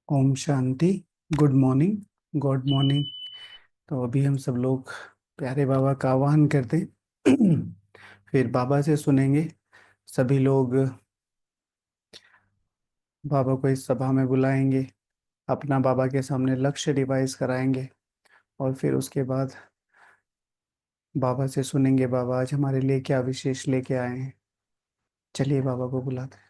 ओम शांति। Good morning. Good morning. तो अभी हम सब लोग प्यारे बाबा का आह्वान करते हैं। फिर बाबा से सुनेंगे। सभी लोग बाबा को इस सभा में बुलाएंगे, अपना बाबा के सामने लक्ष्य डिवाइस कराएंगे और फिर उसके बाद बाबा से सुनेंगे बाबा आज हमारे लिए क्या विशेष लेके आए हैं। चलिए बाबा को बुलाते हैं।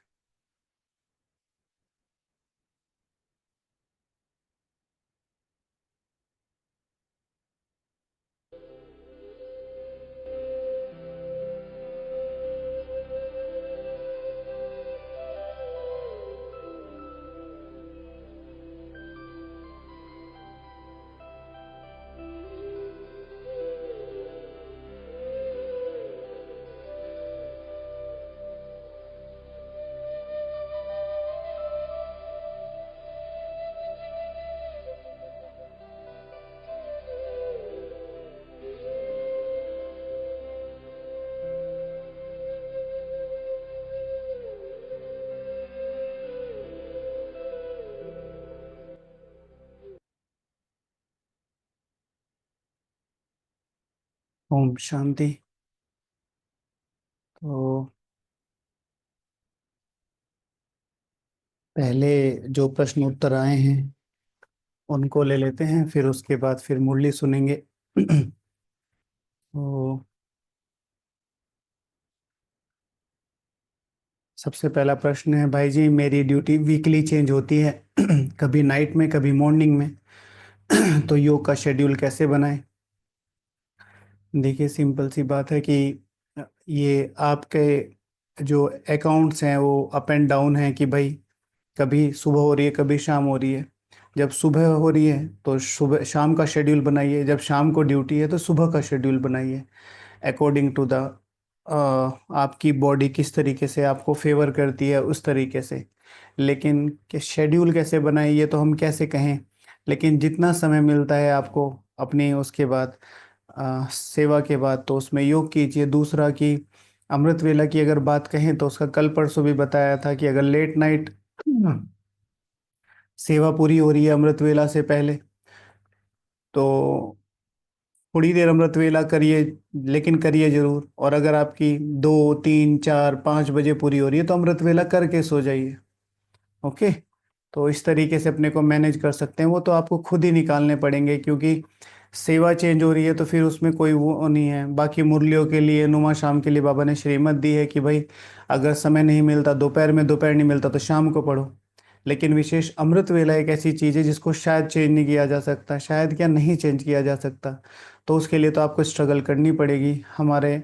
ओम शांति। तो पहले जो प्रश्न उत्तर आए हैं उनको ले लेते हैं, फिर उसके बाद फिर मुरली सुनेंगे। तो सबसे पहला प्रश्न है, भाई जी मेरी ड्यूटी वीकली चेंज होती है। कभी नाइट में कभी मॉर्निंग में। तो योग का शेड्यूल कैसे बनाएं? देखिए सिंपल सी बात है कि ये आपके जो अकाउंट्स हैं वो अप एंड डाउन हैं कि भाई कभी सुबह हो रही है कभी शाम हो रही है। जब सुबह हो रही है तो सुबह शाम का शेड्यूल बनाइए, जब शाम को ड्यूटी है तो सुबह का शेड्यूल बनाइए अकॉर्डिंग टू द आपकी बॉडी किस तरीके से आपको फेवर करती है उस तरीके से। लेकिन कि शेड्यूल कैसे बनाए ये तो हम कैसे कहें। लेकिन जितना समय मिलता है आपको अपनी उसके बाद सेवा के बाद तो उसमें योग कीजिए। दूसरा कि अमृत वेला की अगर बात कहें तो उसका कल परसों भी बताया था कि अगर लेट नाइट सेवा पूरी हो रही है अमृत वेला से पहले तो थोड़ी देर अमृत वेला करिए, लेकिन करिए जरूर। और अगर आपकी 2 3 4 5 बजे पूरी हो रही है तो अमृत वेला करके सो जाइए। ओके। तो इस तरीके से अपने को मैनेज कर सकते हैं, वो तो आपको खुद ही निकालने पड़ेंगे क्योंकि सेवा चेंज हो रही है तो फिर उसमें कोई वो नहीं है। बाकी मुरलियों के लिए नुमा शाम के लिए बाबा ने श्रीमत दी है कि भाई अगर समय नहीं मिलता दोपहर में, दोपहर नहीं मिलता तो शाम को पढ़ो। लेकिन विशेष अमृत वेला एक ऐसी चीज़ है जिसको शायद चेंज नहीं किया जा सकता, शायद क्या नहीं चेंज किया जा सकता। तो उसके लिए तो आपको स्ट्रगल करनी पड़ेगी। हमारे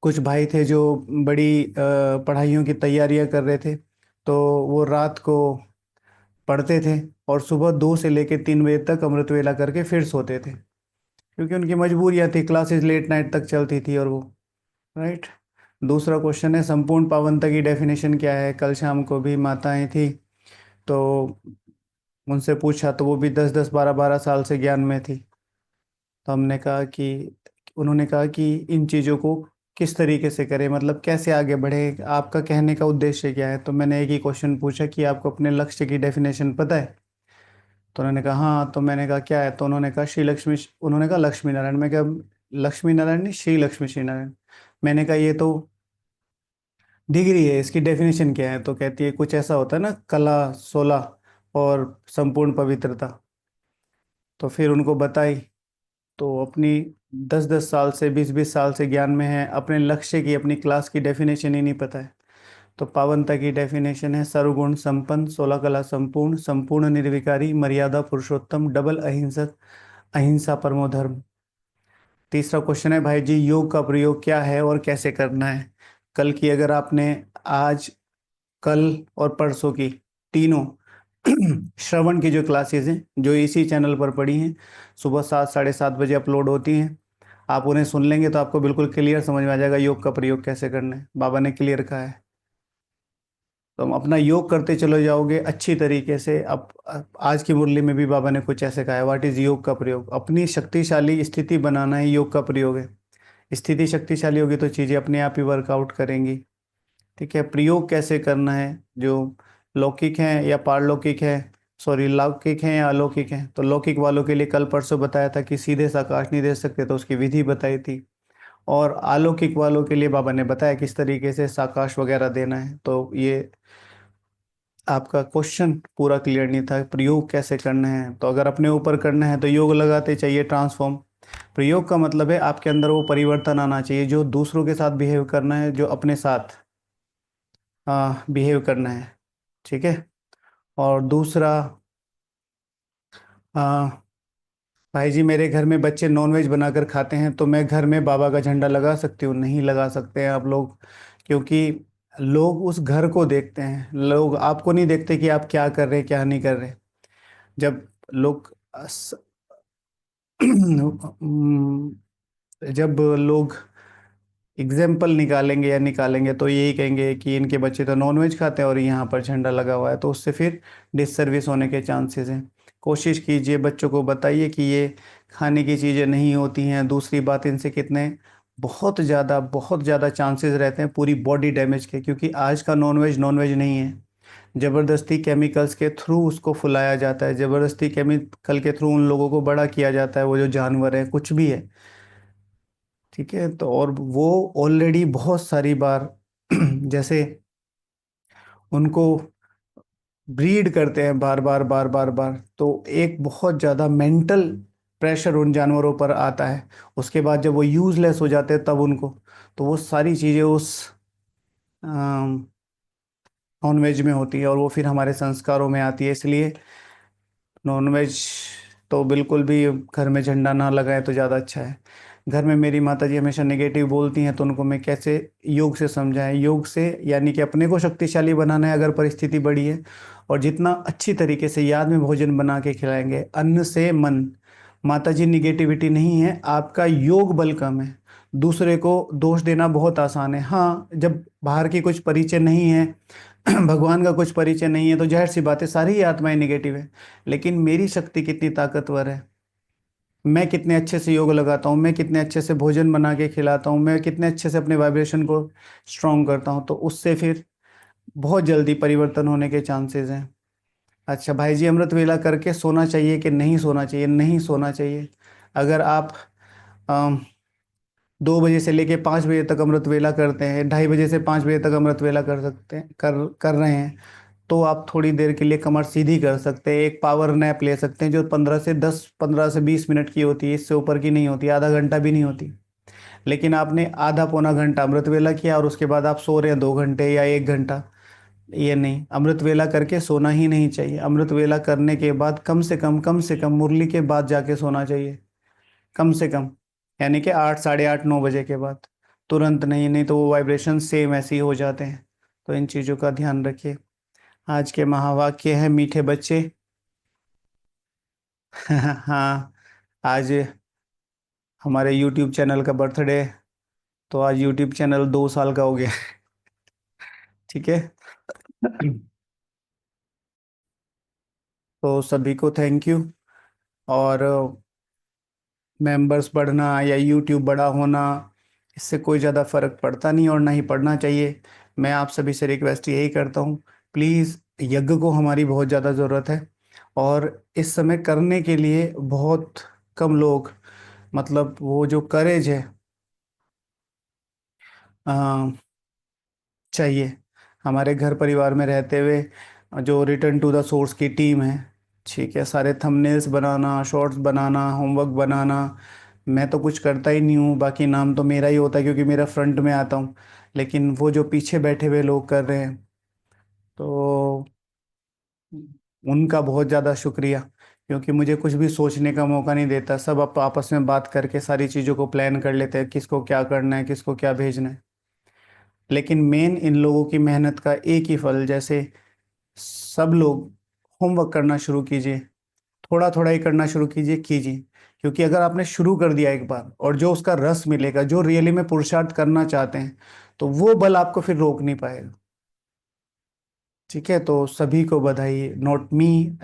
कुछ भाई थे जो बड़ी पढ़ाइयों की तैयारियां कर रहे थे, तो वो रात को पढ़ते थे और सुबह 2 से लेकर 3 बजे तक अमृत वेला करके फिर सोते थे क्योंकि उनकी मजबूरियां थी, क्लासेस लेट नाइट तक चलती थी और वो। राइट। दूसरा क्वेश्चन है संपूर्ण पावनता की डेफिनेशन क्या है। कल शाम को भी माताएं थी तो उनसे पूछा तो वो भी 10 10 12 12 साल से ज्ञान में थी। तो हमने कहा कि उन्होंने कहा कि इन चीज़ों को किस तरीके से करें, मतलब कैसे आगे बढ़े, आपका कहने का उद्देश्य क्या है। तो मैंने एक ही क्वेश्चन पूछा कि आपको अपने लक्ष्य की डेफिनेशन पता है। तो उन्होंने कहा हाँ। तो मैंने कहा क्या है। तो उन्होंने कहा श्री लक्ष्मी, उन्होंने कहा लक्ष्मी नारायण। मैं कहा लक्ष्मी नारायण नहीं, श्री लक्ष्मी श्री नारायण। मैंने कहा ये तो डिग्री है, इसकी डेफिनेशन क्या है। तो कहती है कुछ ऐसा होता है ना, कला 16 और संपूर्ण पवित्रता। तो फिर उनको बताई। तो अपनी 10 10 साल से 20 20 साल से ज्ञान में है, अपने लक्ष्य की अपनी क्लास की डेफिनेशन ही नहीं पता है। तो पावनता की डेफिनेशन है सर्वगुण संपन्न, 16 कला संपूर्ण, संपूर्ण निर्विकारी, मर्यादा पुरुषोत्तम, डबल अहिंसक, अहिंसा परमो धर्म। तीसरा क्वेश्चन है भाई जी योग का प्रयोग क्या है और कैसे करना है। कल की अगर आपने आज, कल और परसों की तीनों श्रवण की जो क्लासेस हैं जो इसी चैनल पर पड़ी हैं, सुबह 7 साढ़े 7 बजे अपलोड होती हैं। आप उन्हें सुन लेंगे तो आपको बिल्कुल क्लियर समझ में आ जाएगा योग का प्रयोग कैसे करना है। बाबा ने क्लियर कहा है। तो हम अपना योग करते चले जाओगे अच्छी तरीके से। अब आज की मुरली में भी बाबा ने कुछ ऐसे कहा है, व्हाट इज योग का प्रयोग। अपनी शक्तिशाली स्थिति बनाना ही योग का प्रयोग है। स्थिति शक्तिशाली होगी तो चीज़ें अपने आप ही वर्कआउट करेंगी। ठीक है। प्रयोग कैसे करना है, जो लौकिक हैं या पारलौकिक हैं, सॉरी लौकिक हैं या अलौकिक हैं। तो लौकिक वालों के लिए कल परसों बताया था कि सीधे साकाश नहीं दे सकते, तो उसकी विधि बताई थी। और अलौकिक वालों के लिए बाबा ने बताया किस तरीके से साकाश वगैरह देना है। तो ये आपका क्वेश्चन पूरा क्लियर नहीं था, प्रयोग कैसे करना है। तो अगर अपने ऊपर करना है तो योग लगाते चाहिए ट्रांसफॉर्म। प्रयोग का मतलब है आपके अंदर वो परिवर्तन आना चाहिए, जो दूसरों के साथ बिहेव करना है, जो अपने साथ बिहेव करना है। ठीक है। और दूसरा, आ, भाई जी मेरे घर में बच्चे नॉनवेज बनाकर खाते हैं, तो मैं घर में बाबा का झंडा लगा सकती हूँ? नहीं लगा सकते हैं आप लोग, क्योंकि लोग उस घर को देखते हैं, लोग आपको नहीं देखते कि आप क्या कर रहे हैं क्या नहीं कर रहे। जब लोग जब लोग एग्जाम्पल निकालेंगे या निकालेंगे तो यही कहेंगे कि इनके बच्चे तो नॉनवेज खाते हैं और यहाँ पर झंडा लगा हुआ है, तो उससे फिर डिससर्विस होने के चांसेस हैं। कोशिश कीजिए, बच्चों को बताइए कि ये खाने की चीज़ें नहीं होती हैं। दूसरी बात, इनसे कितने बहुत ज़्यादा चांसेस रहते हैं पूरी बॉडी डैमेज के, क्योंकि आज का नॉनवेज नॉनवेज नहीं है। ज़बरदस्ती केमिकल्स के थ्रू उसको फुलाया जाता है, ज़बरदस्ती केमिकल के थ्रू उन लोगों को बड़ा किया जाता है, वो जो जानवर है कुछ भी है। ठीक है। तो और वो ऑलरेडी बहुत सारी बार जैसे उनको ब्रीड करते हैं बार बार बार बार बार, तो एक बहुत ज़्यादा मेंटल प्रेशर उन जानवरों पर आता है। उसके बाद जब वो यूजलेस हो जाते हैं तब उनको, तो वो सारी चीज़ें उस नॉनवेज में होती है और वो फिर हमारे संस्कारों में आती है। इसलिए नॉनवेज तो बिल्कुल भी घर में झंडा ना लगाए तो ज़्यादा अच्छा है। घर में मेरी माता जी हमेशा नेगेटिव बोलती हैं, तो उनको मैं कैसे योग से समझाएं? योग से यानी कि अपने को शक्तिशाली बनाना है अगर परिस्थिति बड़ी है, और जितना अच्छी तरीके से याद में भोजन बना के खिलाएंगे, अन्न से मन। माता जी निगेटिविटी नहीं है, आपका योग बल कम है। दूसरे को दोष देना बहुत आसान है। हाँ, जब बाहर की कुछ परिचय नहीं है, भगवान का कुछ परिचय नहीं है, तो जाहिर सी बात है सारी ही आत्माएं निगेटिव है। लेकिन मेरी शक्ति कितनी ताकतवर है, मैं कितने अच्छे से योग लगाता हूँ, मैं कितने अच्छे से भोजन बना के खिलाता हूँ, मैं कितने अच्छे से अपने वाइब्रेशन को स्ट्रॉन्ग करता हूँ, तो उससे फिर बहुत जल्दी परिवर्तन होने के चांसेस हैं। अच्छा भाई जी, अमृत वेला करके सोना चाहिए कि नहीं सोना चाहिए? नहीं सोना चाहिए। अगर आप 2 बजे से लेके 5 बजे तक अमृत वेला करते हैं, 2:30 बजे से 5 बजे तक अमृत वेला कर सकते हैं, कर रहे हैं, तो आप थोड़ी देर के लिए कमर सीधी कर सकते हैं, एक पावर नैप ले सकते हैं जो 15 से 20 मिनट की होती है, इससे ऊपर की नहीं होती, आधा घंटा भी नहीं होती। लेकिन आपने आधा पौना घंटा अमृत वेला किया और उसके बाद आप सो रहे हैं 2 घंटे या 1 घंटा, ये नहीं। अमृत वेला करके सोना ही नहीं चाहिए। अमृत वेला करने के बाद कम से कम मुरली के बाद जाके सोना चाहिए, कम से कम, यानी कि 8, साढ़े 8, 9 बजे के बाद। तुरंत नहीं, नहीं तो वो वाइब्रेशन सेम ऐसे ही हो जाते हैं। तो इन चीज़ों का ध्यान रखिए। आज के महावाक्य हैं मीठे बच्चे। हाँ, आज हमारे YouTube चैनल का बर्थडे, तो आज YouTube चैनल 2 साल का हो गया। ठीक है। तो सभी को थैंक यू। और मेंबर्स बढ़ना या YouTube बड़ा होना, इससे कोई ज़्यादा फर्क पड़ता नहीं और ना ही पड़ना चाहिए। मैं आप सभी से रिक्वेस्ट यही करता हूँ, प्लीज़, यज्ञ को हमारी बहुत ज़्यादा ज़रूरत है। और इस समय करने के लिए बहुत कम लोग, मतलब वो जो करेज है चाहिए। हमारे घर परिवार में रहते हुए जो रिटर्न टू द सोर्स की टीम है, ठीक है, सारे थंबनेल्स बनाना, शॉर्ट्स बनाना, होमवर्क बनाना, मैं तो कुछ करता ही नहीं हूँ, बाकी नाम तो मेरा ही होता है क्योंकि मेरा फ्रंट में आता हूँ। लेकिन वो जो पीछे बैठे हुए लोग कर रहे हैं, तो उनका बहुत ज़्यादा शुक्रिया, क्योंकि मुझे कुछ भी सोचने का मौका नहीं देता। सब आपस में बात करके सारी चीज़ों को प्लान कर लेते हैं, किसको क्या करना है, किसको क्या भेजना है। लेकिन मेन इन लोगों की मेहनत का एक ही फल, जैसे सब लोग होमवर्क करना शुरू कीजिए, थोड़ा थोड़ा ही करना शुरू कीजिए। क्योंकि अगर आपने शुरू कर दिया एक बार, और जो उसका रस मिलेगा, जो रियली में पुरुषार्थ करना चाहते हैं, तो वो बल आपको फिर रोक नहीं पाएगा। ठीक है। तो सभी को बधाई, नॉट मी।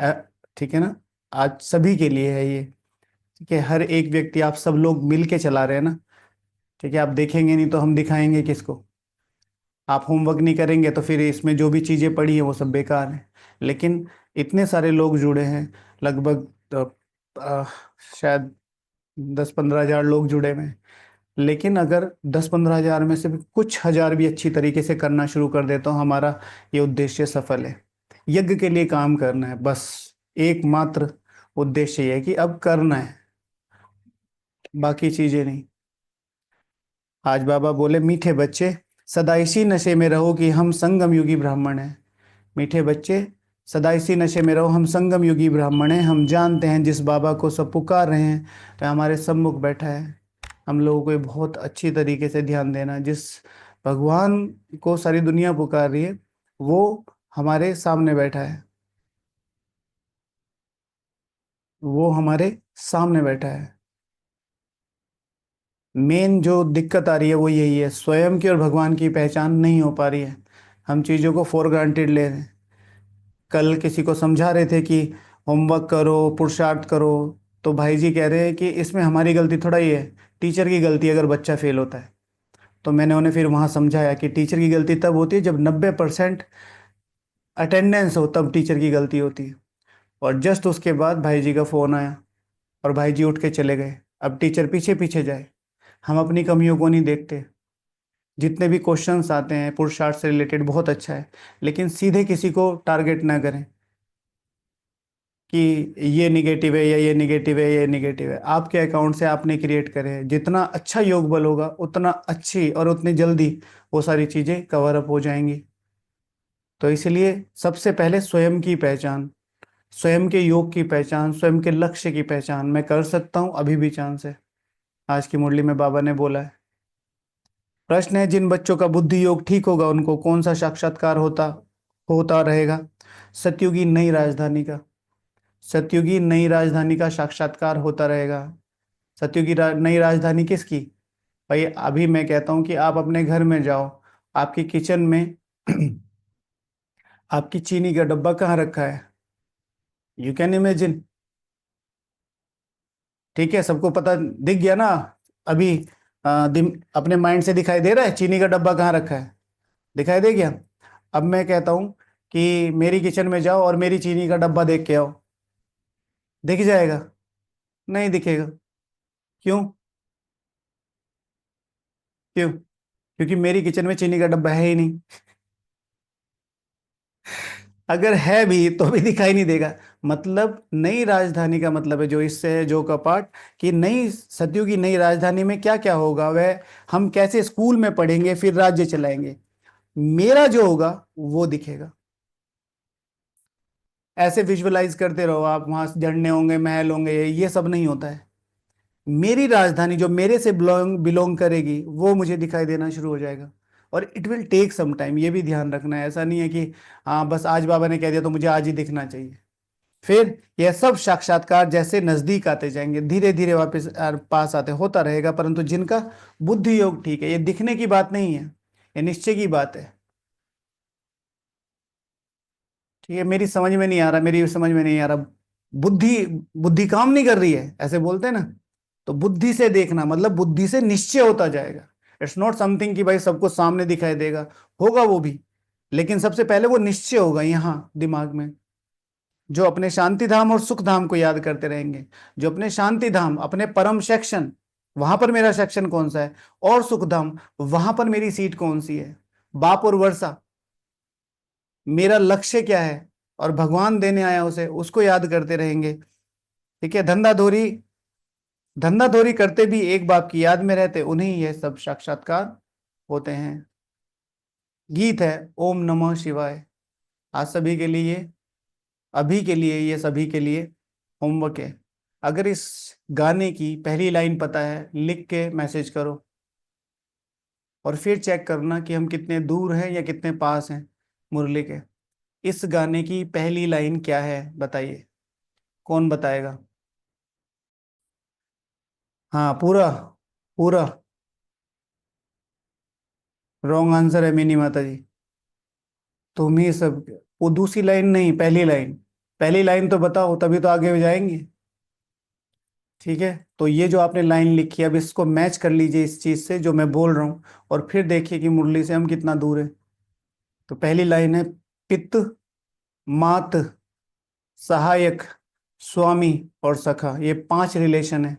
ठीक है ना, आज सभी के लिए है ये। ठीक है, हर एक व्यक्ति, आप सब लोग मिल के चला रहे हैं ना। ठीक है, आप देखेंगे नहीं तो हम दिखाएंगे किसको? आप होमवर्क नहीं करेंगे तो फिर इसमें जो भी चीज़ें पढ़ी हैं वो सब बेकार हैं। लेकिन इतने सारे लोग जुड़े हैं, लगभग शायद 10-15 हज़ार लोग जुड़े हुए हैं। लेकिन अगर 10-15 हज़ार में से भी कुछ हजार भी अच्छी तरीके से करना शुरू कर दे तो हमारा ये उद्देश्य सफल है। यज्ञ के लिए काम करना है बस, एकमात्र उद्देश्य ये है कि अब करना है, बाकी चीजें नहीं। आज बाबा बोले, मीठे बच्चे सदा इसी नशे में रहो कि हम संगम युगी ब्राह्मण हैं। मीठे बच्चे सदा इसी नशे में रहो, हम संगम युगी ब्राह्मण हैं। हम जानते हैं जिस बाबा को सब पुकार रहे हैं वह हमारे सम्मुख बैठा है। हम लोगों को ये बहुत अच्छी तरीके से ध्यान देना, जिस भगवान को सारी दुनिया पुकार रही है वो हमारे सामने बैठा है, वो हमारे सामने बैठा है। मेन जो दिक्कत आ रही है वो यही है, स्वयं की और भगवान की पहचान नहीं हो पा रही है। हम चीज़ों को फॉर ग्रांटेड ले रहे हैं। कल किसी को समझा रहे थे कि होमवर्क करो, पुरुषार्थ करो, तो भाई जी कह रहे हैं कि इसमें हमारी गलती थोड़ा ही है, टीचर की गलती है अगर बच्चा फेल होता है। तो मैंने उन्हें फिर वहाँ समझाया कि टीचर की गलती तब होती है जब 90% अटेंडेंस हो, तब टीचर की गलती होती है। और जस्ट उसके बाद भाई जी का फ़ोन आया और भाई जी उठ के चले गए। अब टीचर पीछे पीछे जाए, हम अपनी कमियों को नहीं देखते। जितने भी क्वेश्चंस आते हैं पुरुषार्थ से रिलेटेड बहुत अच्छा है, लेकिन सीधे किसी को टारगेट ना करें कि ये निगेटिव है या ये निगेटिव है, ये निगेटिव है। आपके अकाउंट से आपने क्रिएट करे हैं, जितना अच्छा योग बल होगा उतना अच्छी और उतनी जल्दी वो सारी चीज़ें कवर अप हो जाएंगी। तो इसलिए सबसे पहले स्वयं की पहचान, स्वयं के योग की पहचान, स्वयं के लक्ष्य की पहचान मैं कर सकता हूँ अभी भी चांस है। आज की मुरली में बाबा ने बोला है। प्रश्न है, जिन बच्चों का बुद्धि योग ठीक होगा उनको कौन सा साक्षात्कार होता होता रहेगा? सतयुगी नई राजधानी का, सतयुगी नई राजधानी का साक्षात्कार होता रहेगा। नई राजधानी किसकी? भाई अभी मैं कहता हूँ कि आप अपने घर में जाओ, आपकी किचन में आपकी चीनी का डब्बा कहाँ रखा है? You can imagine. ठीक है, सबको पता दिख गया ना अभी? अपने माइंड से दिखाई दे रहा है चीनी का डब्बा कहाँ रखा है? दिखाई दे गया। अब मैं कहता हूँ कि मेरी किचन में जाओ और मेरी चीनी का डब्बा देख के आओ, दिख जाएगा? नहीं दिखेगा। क्यों? क्यों? क्योंकि मेरी किचन में चीनी का डब्बा है ही नहीं। अगर है भी तो भी दिखाई नहीं देगा। मतलब नई राजधानी का मतलब है, जो इससे है जो का पाठ, कि नई सदियों की नई राजधानी में क्या क्या होगा, वह हम कैसे स्कूल में पढ़ेंगे फिर राज्य चलाएंगे, मेरा जो होगा वो दिखेगा। ऐसे विजुअलाइज करते रहो आप, वहां झरने होंगे, महल होंगे, ये सब नहीं होता है। मेरी राजधानी जो मेरे से बिलोंग बिलोंग करेगी वो मुझे दिखाई देना शुरू हो जाएगा। और it will take some time, ये भी ध्यान रखना है। ऐसा नहीं है कि हाँ बस आज बाबा ने कह दिया तो मुझे आज ही दिखना चाहिए। फिर यह सब साक्षात्कार जैसे नजदीक आते जाएंगे, धीरे धीरे वापस पास आते होता रहेगा। परंतु जिनका बुद्धि योग ठीक है, ये दिखने की बात नहीं है, ये निश्चय की बात है। ठीक है, मेरी समझ में नहीं आ रहा, मेरी समझ में नहीं आ रहा। बुद्धि बुद्धि काम नहीं कर रही है ऐसे बोलते हैं ना, तो बुद्धि से देखना मतलब बुद्धि से निश्चय होता जाएगा। इट्स नॉट समथिंग कि भाई सबको सामने दिखाई देगा, होगा वो भी, लेकिन सबसे पहले वो निश्चय होगा यहाँ दिमाग में। जो अपने शांति धाम और सुख धाम को याद करते रहेंगे, जो अपने शांति धाम, अपने परम सेक्शन, वहां पर मेरा सेक्शन कौन सा है, और सुख धाम वहां पर मेरी सीट कौन सी है, बाप और वर्षा, मेरा लक्ष्य क्या है, और भगवान देने आया उसे, उसको याद करते रहेंगे। ठीक है, धंधा धोरी करते भी एक बाप की याद में रहते, उन्हें यह सब साक्षात्कार होते हैं। गीत है ओम नमः शिवाय। आज सभी के लिए, अभी के लिए, ये सभी के लिए होमवर्क है। अगर इस गाने की पहली लाइन पता है, लिख के मैसेज करो और फिर चेक करना कि हम कितने दूर हैं या कितने पास हैं मुरली के। इस गाने की पहली लाइन क्या है बताइए, कौन बताएगा? हाँ पूरा, पूरा रॉन्ग आंसर है मिनी माता जी। तुम ही सब, वो दूसरी लाइन नहीं, पहली लाइन। पहली लाइन तो बताओ तभी तो आगे जाएंगे। ठीक है, तो ये जो आपने लाइन लिखी है, अब इसको मैच कर लीजिए इस चीज से जो मैं बोल रहा हूँ, और फिर देखिए कि मुरली से हम कितना दूर है। तो पहली लाइन है, पित, मात, सहायक, स्वामी और सखा, ये पांच रिलेशन है।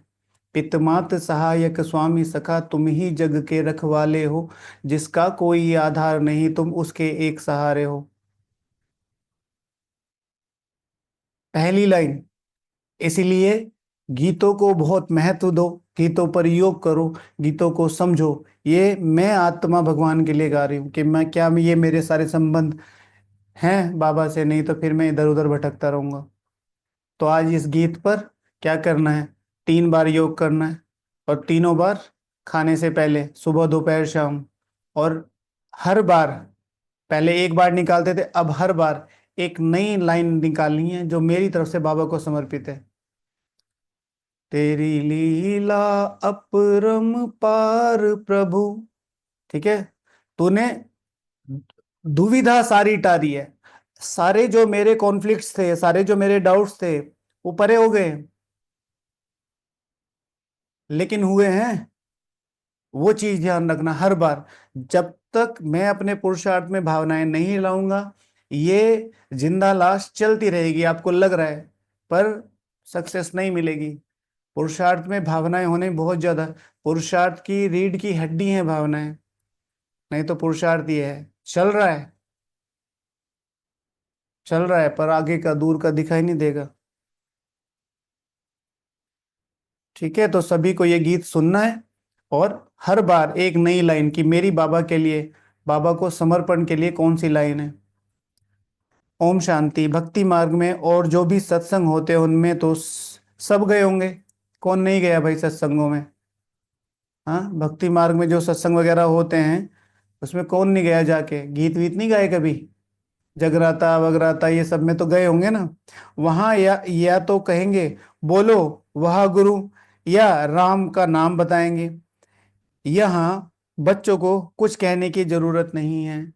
पितमात सहायक स्वामी सखा, तुम ही जग के रखवाले हो, जिसका कोई आधार नहीं, तुम उसके एक सहारे हो। पहली लाइन। इसीलिए गीतों को बहुत महत्व दो, गीतों पर योग करो, गीतों को समझो। ये मैं आत्मा भगवान के लिए गा रही हूँ कि मैं क्या, ये मेरे सारे संबंध हैं बाबा से, नहीं तो फिर मैं इधर उधर भटकता रहूंगा। तो आज इस गीत पर क्या करना है, 3 बार योग करना है, और तीनों बार खाने से पहले, सुबह दोपहर शाम। और हर बार, पहले एक बार निकालते थे, अब हर बार एक नई लाइन निकालनी है जो मेरी तरफ से बाबा को समर्पित है। तेरी लीला अपरम पार प्रभु। ठीक है, तूने दुविधा सारी टारी है। सारे जो मेरे कॉन्फ्लिक्ट्स थे, सारे जो मेरे डाउट्स थे, वो परे हो गए। लेकिन हुए हैं, वो चीज ध्यान रखना हर बार। जब तक मैं अपने पुरुषार्थ में भावनाएं नहीं लाऊंगा, ये जिंदा लाश चलती रहेगी, आपको लग रहा है, पर सक्सेस नहीं मिलेगी। पुरुषार्थ में भावनाएं होने बहुत ज्यादा, पुरुषार्थ की रीढ़ की हड्डी है भावनाएं। नहीं तो पुरुषार्थ ये है, चल रहा है, चल रहा है, पर आगे का दूर का दिखाई नहीं देगा। ठीक है, तो सभी को ये गीत सुनना है, और हर बार एक नई लाइन की मेरी बाबा के लिए, बाबा को समर्पण के लिए कौन सी लाइन है। ओम शांति। भक्ति मार्ग में और जो भी सत्संग होते हैं उनमें तो सब गए होंगे, कौन नहीं गया भाई सत्संगों में। हाँ, भक्ति मार्ग में जो सत्संग वगैरह होते हैं, उसमें कौन नहीं गया जाके, गीत वीत नहीं गाए कभी, जगराता वगराता ये सब में तो गए होंगे ना। वहां या तो कहेंगे बोलो वह गुरु, या राम का नाम बताएंगे। यहाँ बच्चों को कुछ कहने की जरूरत नहीं है,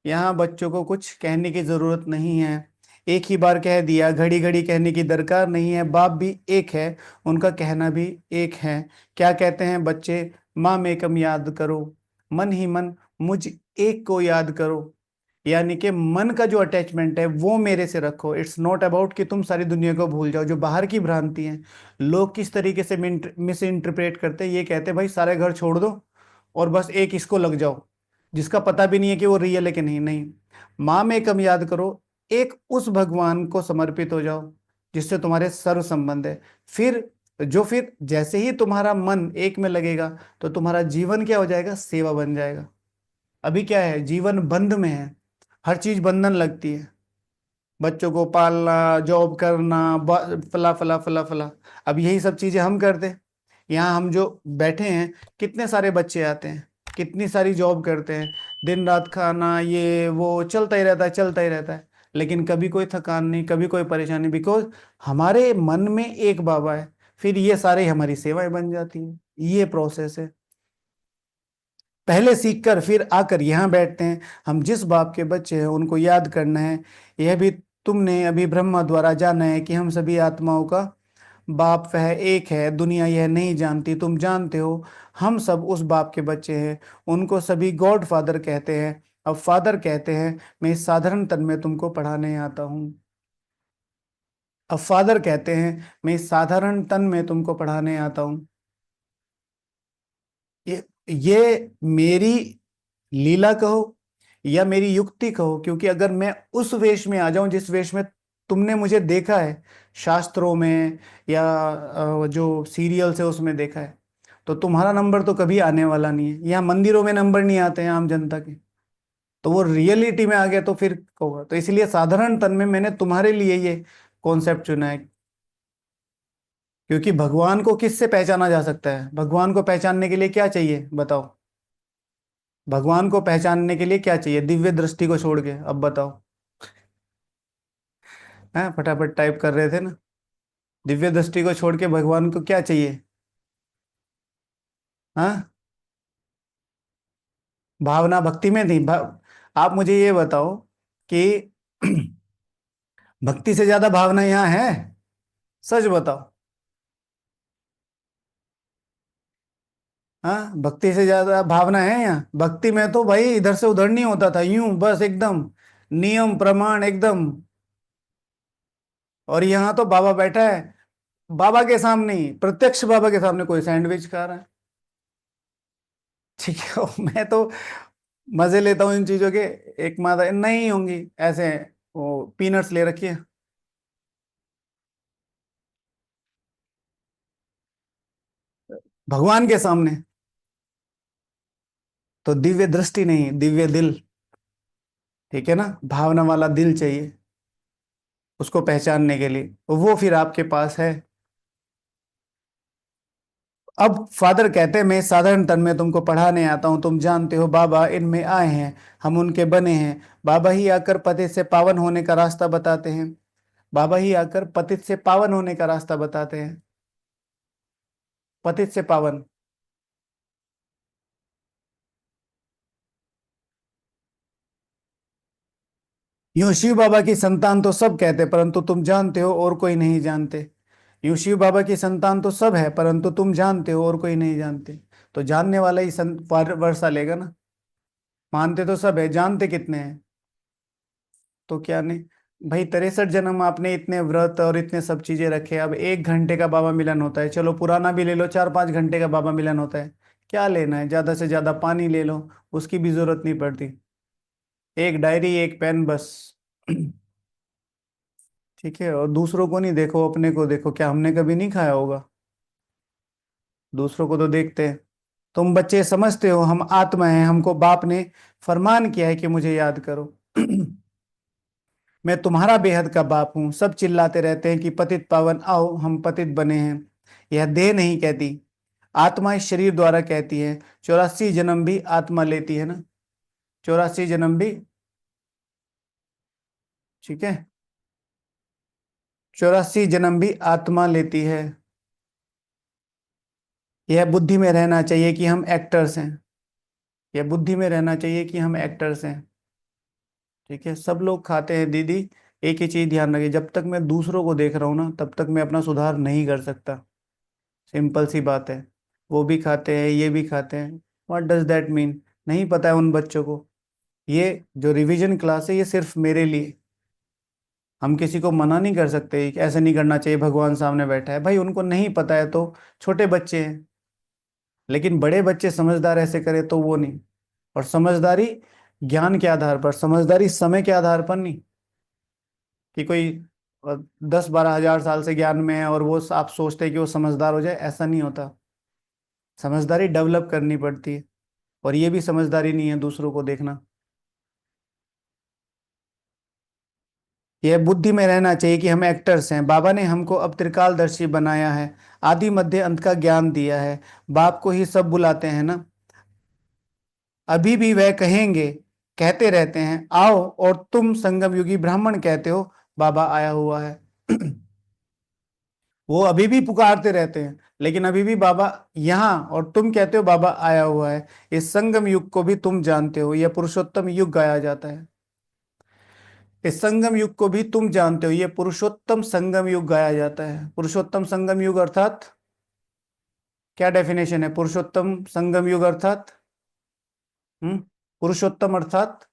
यहाँ बच्चों को कुछ कहने की जरूरत नहीं है। एक ही बार कह दिया, घड़ी घड़ी कहने की दरकार नहीं है। बाप भी एक है, उनका कहना भी एक है। क्या कहते हैं बच्चे, माँ मेकम याद करो, मन ही मन मुझ एक को याद करो। यानी कि मन का जो अटैचमेंट है वो मेरे से रखो। इट्स नॉट अबाउट कि तुम सारी दुनिया को भूल जाओ। जो बाहर की भ्रांति है, लोग किस तरीके से मिस इंटरप्रेट करते हैं, ये कहते हैं भाई सारे घर छोड़ दो और बस एक इसको लग जाओ, जिसका पता भी नहीं है कि वो रियल है कि नहीं। नहीं, माँ में कम याद करो, एक उस भगवान को समर्पित हो जाओ जिससे तुम्हारे सर्व संबंध है। फिर जैसे ही तुम्हारा मन एक में लगेगा, तो तुम्हारा जीवन क्या हो जाएगा, सेवा बन जाएगा। अभी क्या है, जीवन बंध में है, हर चीज बंधन लगती है। बच्चों को पालना, जॉब करना, फला फला फला फला। अब यही सब चीजें हम करते हैं। यहाँ हम जो बैठे हैं, कितने सारे बच्चे आते हैं, कितनी सारी जॉब करते हैं, दिन रात खाना ये वो चलता ही रहता है, चलता ही रहता है। लेकिन कभी कोई थकान नहीं, कभी कोई परेशानी, बिकॉज हमारे मन में एक बाबा है। फिर ये सारे हमारी सेवाएं बन जाती हैं। ये प्रोसेस है। पहले सीखकर फिर आकर यहाँ बैठते हैं। हम जिस बाप के बच्चे हैं उनको याद करना है। यह भी तुमने अभी ब्रह्मा द्वारा जाना है कि हम सभी आत्माओं का बाप वह एक है, दुनिया यह नहीं जानती, तुम जानते हो। हम सब उस बाप के बच्चे हैं। उनको सभी गॉड फादर कहते हैं। अब फादर कहते हैं, मैं इस साधारण तन में तुमको पढ़ाने आता हूँ। अब फादर कहते हैं, मैं इस साधारण तन में तुमको पढ़ाने आता हूँ। ये मेरी लीला कहो या मेरी युक्ति कहो, क्योंकि अगर मैं उस वेश में आ जाऊं जिस वेश में तुमने मुझे देखा है शास्त्रों में, या जो सीरियल्स है उसमें देखा है, तो तुम्हारा नंबर तो कभी आने वाला नहीं है। यहाँ मंदिरों में नंबर नहीं आते हैं आम जनता के। तो वो रियलिटी में आ गया तो फिर होगा। तो इसलिए साधारण तन में मैंने तुम्हारे लिए ये कॉन्सेप्ट चुना है। क्योंकि भगवान को किससे पहचाना जा सकता है, भगवान को पहचानने के लिए क्या चाहिए बताओ। भगवान को पहचानने के लिए क्या चाहिए, दिव्य दृष्टि को छोड़ के, अब बताओ। हैं, फटाफट टाइप कर रहे थे ना। दिव्य दृष्टि को छोड़ के भगवान को क्या चाहिए। हाँ, भावना भक्ति में थी आप मुझे ये बताओ कि भक्ति से ज्यादा भावना यहाँ है, सच बताओ। हाँ, भक्ति से ज्यादा भावना है यहाँ? भक्ति में तो भाई इधर से उधर नहीं होता था, यूं बस एकदम नियम प्रमाण एकदम। और यहाँ तो बाबा बैठा है, बाबा के सामने ही, प्रत्यक्ष बाबा के सामने कोई सैंडविच खा रहा है। ठीक है। और मैं तो मजे लेता हूँ इन चीजों के। एक माता नहीं होंगी ऐसे, वो पीनट्स ले रखी है। भगवान के सामने तो दिव्य दृष्टि नहीं, दिव्य दिल। ठीक है ना, भावना वाला दिल चाहिए उसको पहचानने के लिए, वो फिर आपके पास है। अब फादर कहते हैं, मैं साधारण तन में तुमको पढ़ाने आता हूं, तुम जानते हो बाबा इनमें आए हैं, हम उनके बने हैं। बाबा ही आकर पतित से पावन होने का रास्ता बताते हैं। बाबा ही आकर पतित से पावन होने का रास्ता बताते हैं। पतित से पावन। यूं शिव बाबा की संतान तो सब कहते, परंतु तुम जानते हो और कोई नहीं जानते। यूं शिव बाबा की संतान तो सब है, परंतु तुम जानते हो और कोई नहीं जानते। तो जानने वाला ही वर्षा लेगा ना। मानते तो सब है, जानते कितने हैं? तो क्या नहीं। भाई 63 जन्म आपने इतने व्रत और इतने सब चीजें रखे, अब 1 घंटे का बाबा मिलन होता है, चलो पुराना भी ले लो, 4-5 घंटे का बाबा मिलन होता है। क्या लेना है, ज्यादा से ज्यादा पानी ले लो, उसकी भी जरूरत नहीं पड़ती। एक डायरी, एक पेन बस। ठीक है। और दूसरों को नहीं देखो, अपने को देखो, क्या हमने कभी नहीं खाया होगा? दूसरों को तो देखते हैं। तुम बच्चे समझते हो हम आत्मा हैं, हमको बाप ने फरमान किया है कि मुझे याद करो। मैं तुम्हारा बेहद का बाप हूं। सब चिल्लाते रहते हैं कि पतित पावन आओ, हम पतित बने हैं। यह देह नहीं कहती, आत्मा इस शरीर द्वारा कहती है। 84 जन्म भी आत्मा लेती है ना, 84 जन्म भी। ठीक है, 84 जन्म भी आत्मा लेती है। यह बुद्धि में रहना चाहिए कि हम एक्टर्स हैं। यह बुद्धि में रहना चाहिए कि हम एक्टर्स हैं। ठीक है, सब लोग खाते हैं दीदी। एक ही चीज ध्यान रखिए, जब तक मैं दूसरों को देख रहा हूं ना, तब तक मैं अपना सुधार नहीं कर सकता। सिंपल सी बात है। वो भी खाते हैं, ये भी खाते हैं। What does that mean? नहीं पता है उन बच्चों को। ये जो रिवीजन क्लास है, ये सिर्फ मेरे लिए। हम किसी को मना नहीं कर सकते कि ऐसे नहीं करना चाहिए, भगवान सामने बैठा है। भाई उनको नहीं पता है तो छोटे बच्चे हैं। लेकिन बड़े बच्चे समझदार ऐसे करे तो वो नहीं। और समझदारी ज्ञान के आधार पर, समझदारी समय के आधार पर नहीं। कि कोई 10-12 हजार साल से ज्ञान में है और वो आप सोचते हैं कि वो समझदार हो जाए, ऐसा नहीं होता। समझदारी डेवलप करनी पड़ती है। और ये भी समझदारी नहीं है दूसरों को देखना। यह बुद्धि में रहना चाहिए कि हम एक्टर्स हैं। बाबा ने हमको अब त्रिकालदर्शी बनाया है, आदि मध्य अंत का ज्ञान दिया है। बाप को ही सब बुलाते हैं ना। अभी भी वह कहेंगे, कहते रहते हैं आओ, और तुम संगम युगी ब्राह्मण कहते हो बाबा आया हुआ है। वो अभी भी पुकारते रहते हैं, लेकिन अभी भी बाबा यहाँ, और तुम कहते हो बाबा आया हुआ है। इस संगम युग को भी तुम जानते हो, यह पुरुषोत्तम युग गाया जाता है। इस संगम युग को भी तुम जानते हो, यह पुरुषोत्तम संगम युग गाया जाता है। पुरुषोत्तम संगम युग अर्थात क्या डेफिनेशन है पुरुषोत्तम संगम युग अर्थात? हम्म पुरुषोत्तम अर्थात,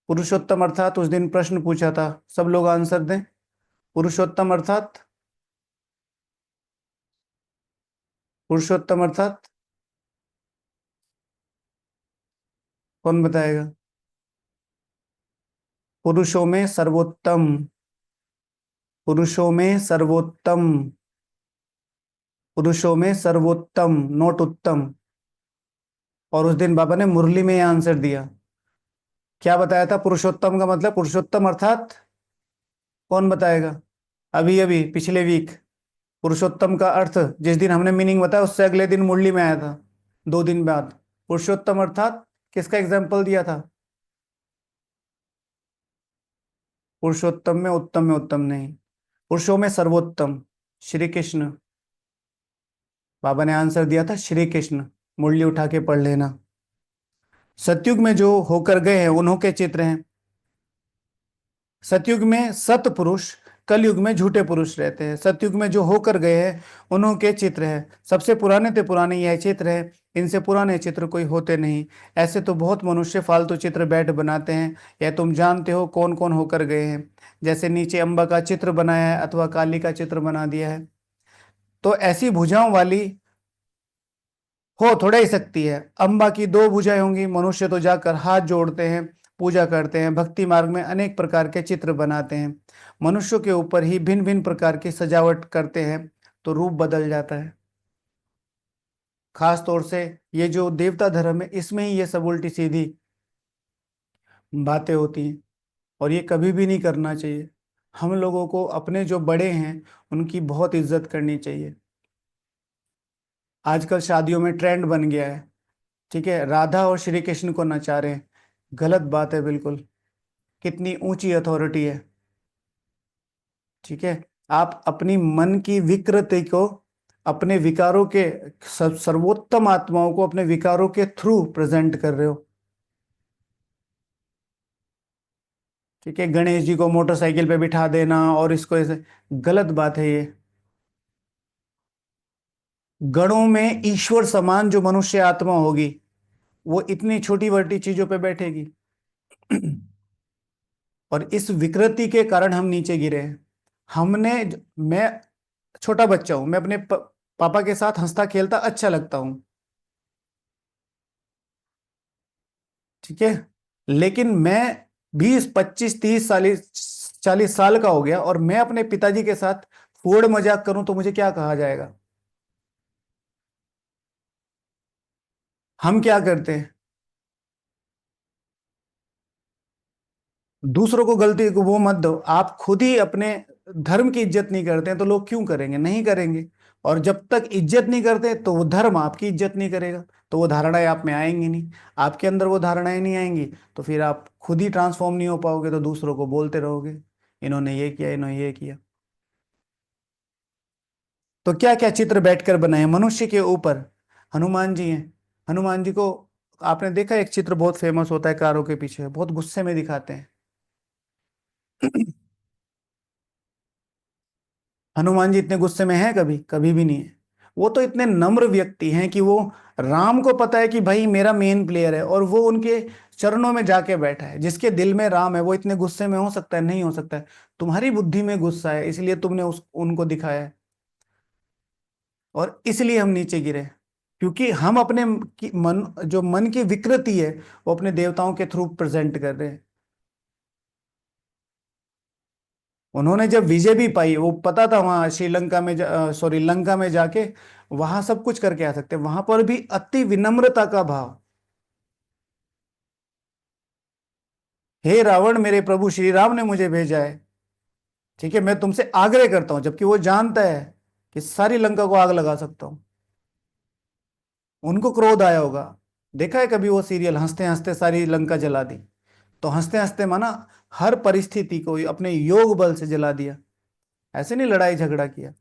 पुरुषोत्तम अर्थात उस दिन प्रश्न पूछा था, सब लोग आंसर दें। पुरुषोत्तम अर्थात, पुरुषोत्तम अर्थात कौन बताएगा? पुरुषों में सर्वोत्तम, पुरुषों में सर्वोत्तम, पुरुषों में सर्वोत्तम, नोट उत्तम। और उस दिन बाबा ने मुरली में यह आंसर दिया। क्या बताया था पुरुषोत्तम का मतलब? पुरुषोत्तम अर्थात कौन बताएगा? अभी अभी पिछले वीक पुरुषोत्तम का अर्थ जिस दिन हमने मीनिंग बताया, उससे अगले दिन मुरली में आया था, 2 दिन बाद। पुरुषोत्तम अर्थात किसका एग्जाम्पल दिया था? पुरुषोत्तम में उत्तम नहीं, पुरुषों में सर्वोत्तम श्री कृष्ण। बाबा ने आंसर दिया था श्री कृष्ण। मुरली उठा के पढ़ लेना। सतयुग में जो होकर गए हैं उन्हों के चित्र हैं। सतयुग में सत पुरुष कलयुग में झूठे पुरुष रहते हैं, सतयुग में जो होकर गए हैं उन्हों के चित्र है, सबसे पुराने ते पुराने यह चित्र है, इनसे पुराने चित्र कोई होते नहीं। ऐसे तो बहुत मनुष्य फालतू चित्र बैठ बनाते हैं, या तुम जानते हो कौन कौन होकर गए हैं। जैसे नीचे अम्बा का चित्र बनाया है अथवा काली का चित्र बना दिया है। तो ऐसी भुजाओं वाली हो थोड़ा ही सकती है। अम्बा की दो भुजाएं होंगी, मनुष्य तो जाकर हाथ जोड़ते हैं, पूजा करते हैं, भक्ति मार्ग में अनेक प्रकार के चित्र बनाते हैं, मनुष्यों के ऊपर ही भिन्न भिन्न प्रकार की सजावट करते हैं, तो रूप बदल जाता है। खास तौर से ये जो देवता धर्म है इसमें ही ये सब उल्टी सीधी बातें होती हैं, और ये कभी भी नहीं करना चाहिए। हम लोगों को अपने जो बड़े हैं उनकी बहुत इज्जत करनी चाहिए। आजकल शादियों में ट्रेंड बन गया है, ठीक है, राधा और श्री कृष्ण को नचा रहे हैं, गलत बात है बिल्कुल। कितनी ऊंची अथॉरिटी है, ठीक है। आप अपनी मन की विकृति को, अपने विकारों के, सर्वोत्तम आत्माओं को अपने विकारों के थ्रू प्रेजेंट कर रहे हो, ठीक है। गणेश जी को मोटरसाइकिल पे बिठा देना और इसको ऐसे, गलत बात है ये। गणों में ईश्वर समान जो मनुष्य आत्मा होगी वो इतनी छोटी बड़ी चीजों पे बैठेगी। और इस विकृति के कारण हम नीचे गिरे हैं। हमने, मैं छोटा बच्चा हूं, मैं अपने पापा के साथ हंसता खेलता अच्छा लगता हूं, ठीक है। लेकिन मैं 20 25 30 40 40 साल का हो गया और मैं अपने पिताजी के साथ फोड़ मजाक करूं तो मुझे क्या कहा जाएगा। हम क्या करते हैं, दूसरों को गलती को वो मत दो, आप खुद ही अपने धर्म की इज्जत नहीं करते हैं तो लोग क्यों करेंगे, नहीं करेंगे। और जब तक इज्जत नहीं करते तो वो धर्म आपकी इज्जत नहीं करेगा, तो वो धारणाएं आप में आएंगी नहीं। आपके अंदर वो धारणाएं नहीं आएंगी तो फिर आप खुद ही ट्रांसफॉर्म नहीं हो पाओगे, तो दूसरों को बोलते रहोगे इन्होंने ये किया, इन्होंने ये किया। तो क्या क्या चित्र बैठकर बनाए मनुष्य के ऊपर, हनुमान जी हैं। हनुमान जी को आपने देखा, एक चित्र बहुत फेमस होता है कारों के पीछे, बहुत गुस्से में दिखाते हैं। हनुमान जी इतने गुस्से में हैं कभी, कभी भी नहीं है। वो तो इतने नम्र व्यक्ति हैं कि वो, राम को पता है कि भाई मेरा मेन प्लेयर है और वो उनके चरणों में जाके बैठा है। जिसके दिल में राम है वो इतने गुस्से में हो सकता है, नहीं हो सकता है। तुम्हारी बुद्धि में गुस्सा है इसलिए तुमने उनको दिखाया है, और इसलिए हम नीचे गिरे। क्योंकि हम अपने मन, जो मन की विकृति है वो अपने देवताओं के थ्रू प्रेजेंट कर रहे हैं। उन्होंने जब विजय भी पाई, वो पता था वहां श्रीलंका में, सॉरी लंका में जाके वहां सब कुछ करके आ सकते हैं, वहां पर भी अति विनम्रता का भाव। हे रावण, मेरे प्रभु श्री राम ने मुझे भेजा है, ठीक है, मैं तुमसे आग्रह करता हूं, जबकि वो जानता है कि सारी लंका को आग लगा सकता हूं। उनको क्रोध आया होगा। देखा है कभी वो सीरियल, हंसते हंसते सारी लंका जला दी। तो हंसते हंसते माना हर परिस्थिति को अपने योग बल से जला दिया, ऐसे नहीं लड़ाई झगड़ा किया।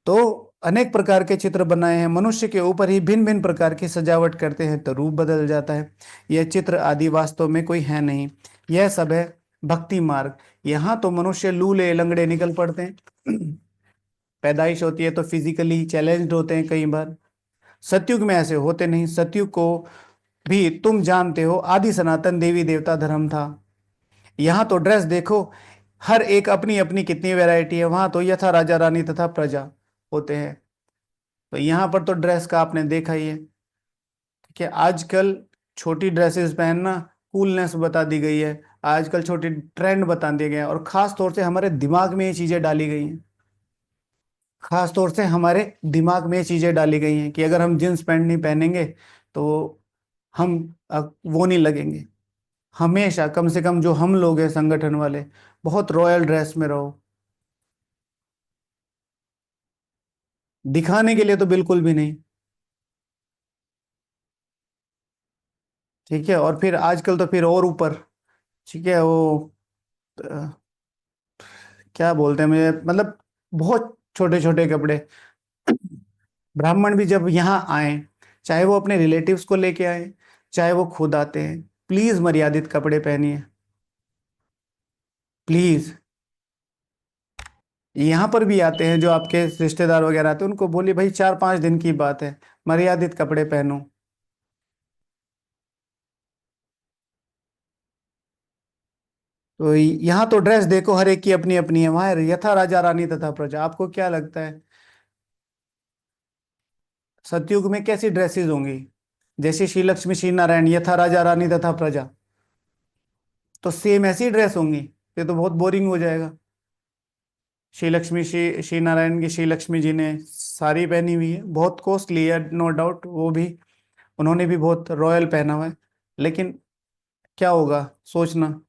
तो अनेक प्रकार के चित्र बनाए हैं, मनुष्य के ऊपर ही भिन्न भिन्न प्रकार की सजावट करते हैं तो रूप बदल जाता है। यह चित्र आदि वास्तव में कोई है नहीं, यह सब है भक्ति मार्ग। यहाँ तो मनुष्य लूले लंगड़े निकल पड़ते हैं। पैदाइश होती है तो फिजिकली चैलेंज्ड होते हैं कई बार। सतयुग में ऐसे होते नहीं। सतयुग को भी तुम जानते हो आदि सनातन देवी देवता धर्म था। यहाँ तो ड्रेस देखो, हर एक अपनी अपनी कितनी वैरायटी है। वहां तो यथा राजा रानी तथा प्रजा होते हैं। तो यहाँ पर तो ड्रेस का आपने देखा ही है, ठीक है। आजकल छोटी ड्रेसेस पहनना कूलनेस बता दी गई है, आजकल छोटी ट्रेंड बता दिए गए हैं, और खास तौर से हमारे दिमाग में ये चीजें डाली गई हैं। खास तौर से हमारे दिमाग में ये चीजें डाली गई हैं कि अगर हम जींस पैंट नहीं पहनेंगे तो हम वो नहीं लगेंगे। हमेशा कम से कम जो हम लोग हैं संगठन वाले, बहुत रॉयल ड्रेस में रहो। दिखाने के लिए तो बिल्कुल भी नहीं, ठीक है। और फिर आजकल तो फिर और ऊपर, ठीक है, वो अ, क्या बोलते हैं मुझे, मतलब बहुत छोटे छोटे कपड़े। ब्राह्मण भी जब यहाँ आए, चाहे वो अपने रिलेटिव्स को लेके आए, चाहे वो खुद आते हैं, प्लीज मर्यादित कपड़े पहनिए, प्लीज। यहाँ पर भी आते हैं जो आपके रिश्तेदार वगैरह आते हैं, उनको बोलिए भाई 4-5 दिन की बात है, मर्यादित कपड़े पहनो। तो यहाँ तो ड्रेस देखो हर एक की अपनी अपनी है, वहां यथा राजा रानी तथा प्रजा। आपको क्या लगता है सतयुग में कैसी ड्रेसेस होंगी? जैसे श्री लक्ष्मी श्री नारायण यथा राजा रानी तथा प्रजा, तो सेम ऐसी ड्रेस होंगी? ये तो बहुत बोरिंग हो जाएगा। श्री लक्ष्मी श्री श्री नारायण की श्री लक्ष्मी जी ने साड़ी पहनी हुई है, बहुत कॉस्टली है नो डाउट, वो भी उन्होंने भी बहुत रॉयल पहना हुआ है, लेकिन क्या होगा सोचना।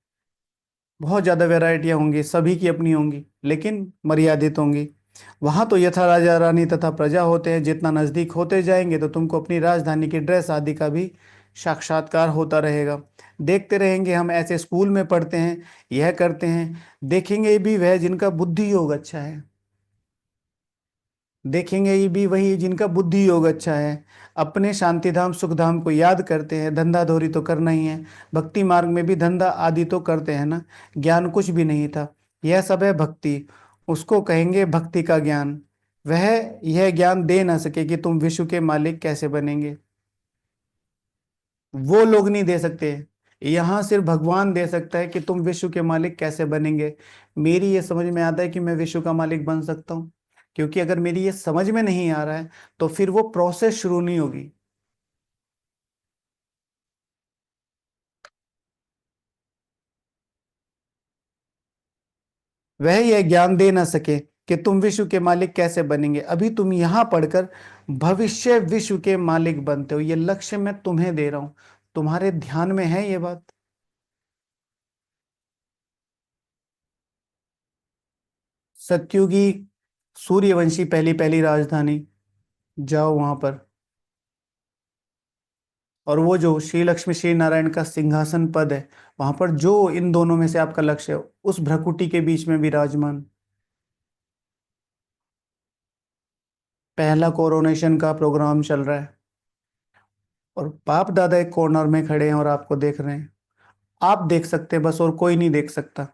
बहुत ज्यादा वैरायटियां होंगी, सभी की अपनी होंगी, लेकिन मर्यादित होंगी। वहां तो यथा राजा रानी तथा प्रजा होते हैं, जितना नजदीक होते जाएंगे तो तुमको अपनी राजधानी की ड्रेस आदि का भी साक्षात्कार होता रहेगा। देखते रहेंगे हम, ऐसे स्कूल में पढ़ते हैं, यह करते हैं। देखेंगे भी वह जिनका बुद्धि योग अच्छा है, देखेंगे ये भी वही जिनका बुद्धि योग अच्छा है, अपने शांति धाम सुख धाम को याद करते हैं। धंधा धोरी तो करना ही है, भक्ति मार्ग में भी धंधा आदि तो करते हैं ना। ज्ञान कुछ भी नहीं था, यह सब है भक्ति, उसको कहेंगे भक्ति का ज्ञान। वह यह ज्ञान दे ना सके कि तुम विश्व के मालिक कैसे बनेंगे, वो लोग नहीं दे सकते। यहाँ सिर्फ भगवान दे सकता है कि तुम विश्व के मालिक कैसे बनेंगे। मेरी ये समझ में आता है कि मैं विश्व का मालिक बन सकता हूँ, क्योंकि अगर मेरी ये समझ में नहीं आ रहा है तो फिर वो प्रोसेस शुरू नहीं होगी। वह यह ज्ञान दे ना सके कि तुम विश्व के मालिक कैसे बनेंगे। अभी तुम यहाँ पढ़कर भविष्य विश्व के मालिक बनते हो, ये लक्ष्य मैं तुम्हें दे रहा हूँ। तुम्हारे ध्यान में है ये बात? सत्युगी सूर्यवंशी पहली पहली राजधानी, जाओ वहां पर। और वो जो श्री लक्ष्मी श्री नारायण का सिंहासन पद है, वहां पर जो इन दोनों में से आपका लक्ष्य है, उस भ्रकुटी के बीच में विराजमान। पहला कोरोनेशन का प्रोग्राम चल रहा है, और बाप दादा एक कॉर्नर में खड़े हैं और आपको देख रहे हैं। आप देख सकते हैं बस, और कोई नहीं देख सकता।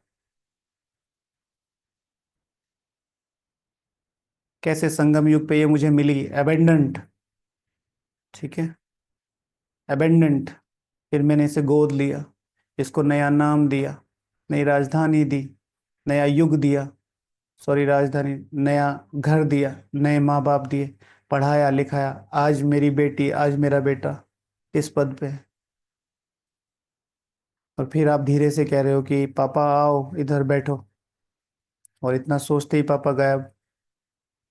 कैसे संगम युग पे ये मुझे मिली एबेंडेंट, ठीक है, एबेंडेंट। फिर मैंने इसे गोद लिया, इसको नया नाम दिया, नई राजधानी दी, नया युग दिया, सॉरी राजधानी, नया घर दिया, नए माँ बाप दिए, पढ़ाया लिखाया। आज मेरी बेटी, आज मेरा बेटा इस पद पे है। और फिर आप धीरे से कह रहे हो कि पापा आओ इधर बैठो, और इतना सोचते ही पापा गायब।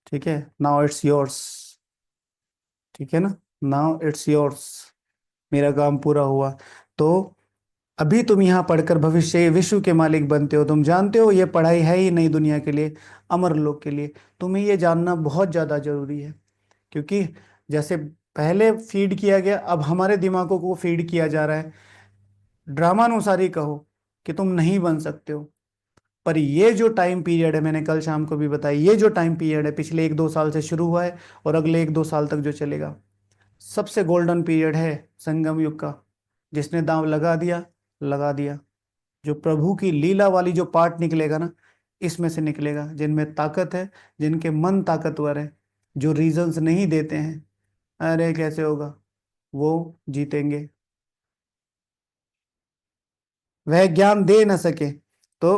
ठीक है, नाउ इट्स योर्स। ठीक है ना, नाउ इट्स योर्स, मेरा काम पूरा हुआ। तो अभी तुम यहाँ पढ़कर भविष्य विश्व के मालिक बनते हो। तुम जानते हो ये पढ़ाई है ही नहीं दुनिया के लिए, अमर लोक के लिए। तुम्हें ये जानना बहुत ज़्यादा जरूरी है, क्योंकि जैसे पहले फीड किया गया, अब हमारे दिमागों को फीड किया जा रहा है। ड्रामानुसार ही कहो कि तुम नहीं बन सकते हो। पर ये जो टाइम पीरियड है, मैंने कल शाम को भी बताया, ये जो टाइम पीरियड है पिछले 1-2 साल से शुरू हुआ है और अगले 1-2 साल तक जो चलेगा, सबसे गोल्डन पीरियड है संगम युग का। जिसने दांव लगा दिया, लगा दिया। जो प्रभु की लीला वाली जो पार्ट निकलेगा ना, इसमें से निकलेगा। जिनमें ताकत है, जिनके मन ताकतवर है, जो रीजंस नहीं देते हैं अरे कैसे होगा, वो जीतेंगे। वह ज्ञान दे न सके तो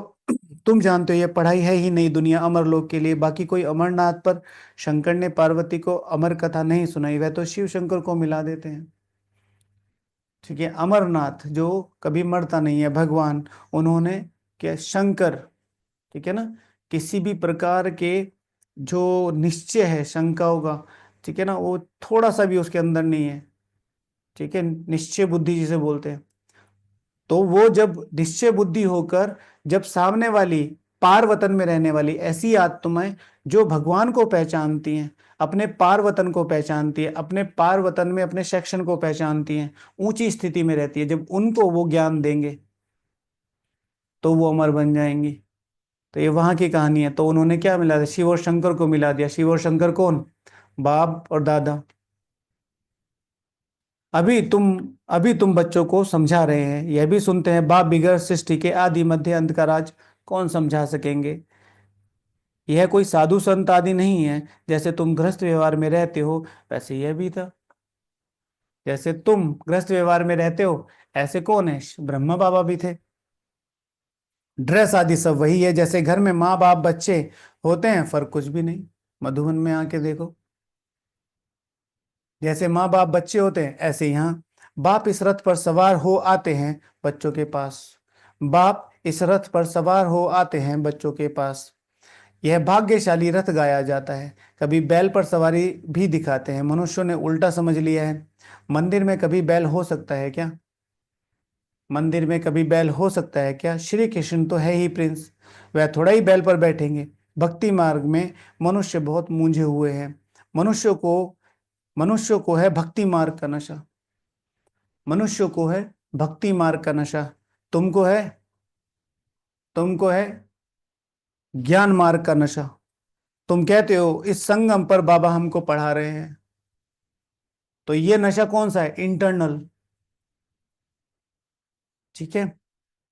तुम जानते हो ये पढ़ाई है ही नहीं दुनिया अमर लोक के लिए। बाकी कोई अमरनाथ पर शंकर ने पार्वती को अमर कथा नहीं सुनाई, वह तो शिव शंकर को मिला देते हैं। ठीक है, अमरनाथ जो कभी मरता नहीं है भगवान, उन्होंने क्या शंकर, ठीक है ना, किसी भी प्रकार के जो निश्चय है शंकाओं का, ठीक है ना, वो थोड़ा सा भी उसके अंदर नहीं है। ठीक है, निश्चय बुद्धि जिसे बोलते हैं। तो वो जब निश्चय बुद्धि होकर, जब सामने वाली पार वतन में रहने वाली ऐसी आत्माएं जो भगवान को पहचानती हैं, अपने पार वतन को पहचानती है, अपने पार वतन में अपने सेक्शन को पहचानती हैं, ऊंची स्थिति में रहती है, जब उनको वो ज्ञान देंगे तो वो अमर बन जाएंगी। तो ये वहां की कहानी है। तो उन्होंने क्या मिला दिया, शिव और शंकर को मिला दिया। शिव और शंकर कौन? बाप और दादा। अभी तुम अभी तुम बच्चों को समझा रहे हैं, यह भी सुनते हैं बाप बिगड़ सृष्टि के आदि मध्य अंत का राज कौन समझा सकेंगे। यह कोई साधु संत आदि नहीं है। जैसे तुम गृहस्थ व्यवहार में रहते हो वैसे यह भी था। जैसे तुम गृहस्थ व्यवहार में रहते हो ऐसे कौन है, ब्रह्मा बाबा भी थे। ड्रेस आदि सब वही है। जैसे घर में माँ बाप बच्चे होते हैं, फर्क कुछ भी नहीं। मधुबन में आके देखो, जैसे माँ बाप बच्चे होते हैं ऐसे यहाँ बाप इस रथ पर सवार हो आते हैं बच्चों के पास। बाप इस रथ पर सवार हो आते हैं बच्चों के पास। यह भाग्यशाली रथ गाया जाता है। कभी बैल पर सवारी भी दिखाते हैं। मनुष्यों ने उल्टा समझ लिया है। मंदिर में कभी बैल हो सकता है क्या? मंदिर में कभी बैल हो सकता है क्या? श्री कृष्ण तो है ही प्रिंस, वह थोड़ा ही बैल पर बैठेंगे। भक्ति मार्ग में मनुष्य बहुत मूंझे हुए हैं। मनुष्य को मनुष्य को है भक्ति मार्ग का नशा। मनुष्य को है भक्ति मार्ग का नशा। तुमको है तुमको है ज्ञान मार्ग का नशा। तुम कहते हो इस संगम पर बाबा हमको पढ़ा रहे हैं। तो ये नशा कौन सा है? इंटरनल। ठीक है।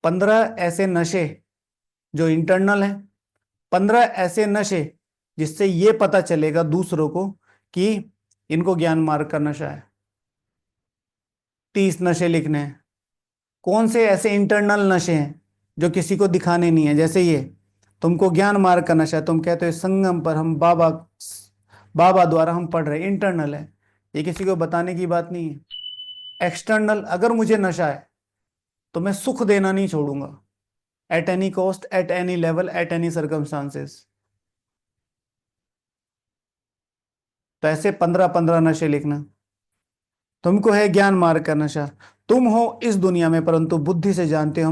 15 ऐसे नशे जो इंटरनल है। 15 ऐसे नशे जिससे ये पता चलेगा दूसरों को कि इनको ज्ञान मार्ग का नशा है। 30 नशे लिखने हैं। कौन से ऐसे इंटरनल नशे हैं जो किसी को दिखाने नहीं है? जैसे ये तुमको ज्ञान मार्ग का नशा है, तुम कहते हो संगम पर हम बाबा बाबा द्वारा हम पढ़ रहे, इंटरनल है। ये किसी को बताने की बात नहीं है। एक्सटर्नल, अगर मुझे नशा है तो मैं सुख देना नहीं छोड़ूंगा, at any cost, at any level, at any circumstances. तो ऐसे 15-15 नशे लिखना। तुमको है ज्ञान मार्ग का नशा। तुम हो इस दुनिया में परंतु बुद्धि से जानते हो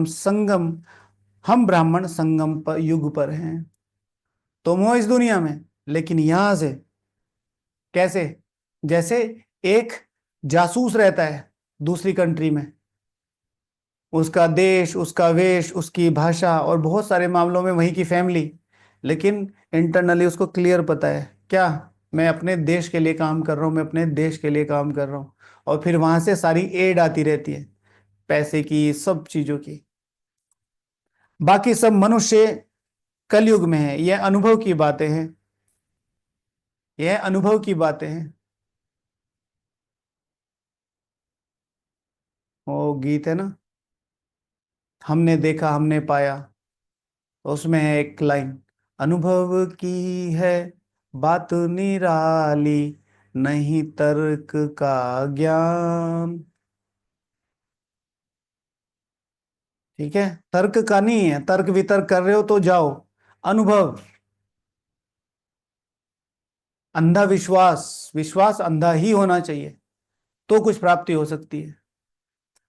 हम ब्राह्मण संगम पर युग पर हैं। तुम हो इस दुनिया में लेकिन यहां से कैसे? जैसे एक जासूस रहता है दूसरी कंट्री में, उसका देश, उसका वेश, उसकी भाषा और बहुत सारे मामलों में वहीं की फैमिली, लेकिन इंटरनली उसको क्लियर पता है क्या, मैं अपने देश के लिए काम कर रहा हूँ, मैं अपने देश के लिए काम कर रहा हूँ। और फिर वहां से सारी एड आती रहती है, पैसे की, सब चीजों की। बाकी सब मनुष्य कलयुग में है। यह अनुभव की बातें हैं। यह अनुभव की बातें हैं। वो गीत है ना, हमने देखा हमने पाया, उसमें है एक लाइन, अनुभव की है बात निराली, नहीं तर्क का ज्ञान। ठीक है, तर्क का नहीं है। तर्क वितर्क कर रहे हो तो जाओ। अनुभव, अंधा विश्वास, विश्वास अंधा ही होना चाहिए तो कुछ प्राप्ति हो सकती है।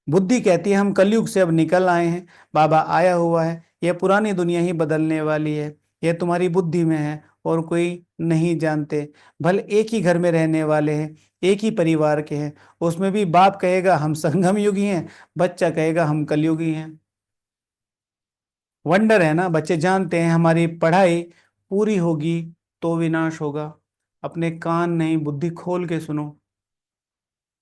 बुद्धि कहती है हम कलयुग से अब निकल आए हैं, बाबा आया हुआ है, यह पुरानी दुनिया ही बदलने वाली है। यह तुम्हारी बुद्धि में है और कोई नहीं जानते। भले एक ही घर में रहने वाले हैं, एक ही परिवार के हैं, उसमें भी बाप कहेगा हम संगम युगी हैं, बच्चा कहेगा हम कलयुगी हैं। वंडर है ना, बच्चे जानते हैं हमारी पढ़ाई पूरी होगी तो विनाश होगा। अपने कान नहीं, बुद्धि खोल के सुनो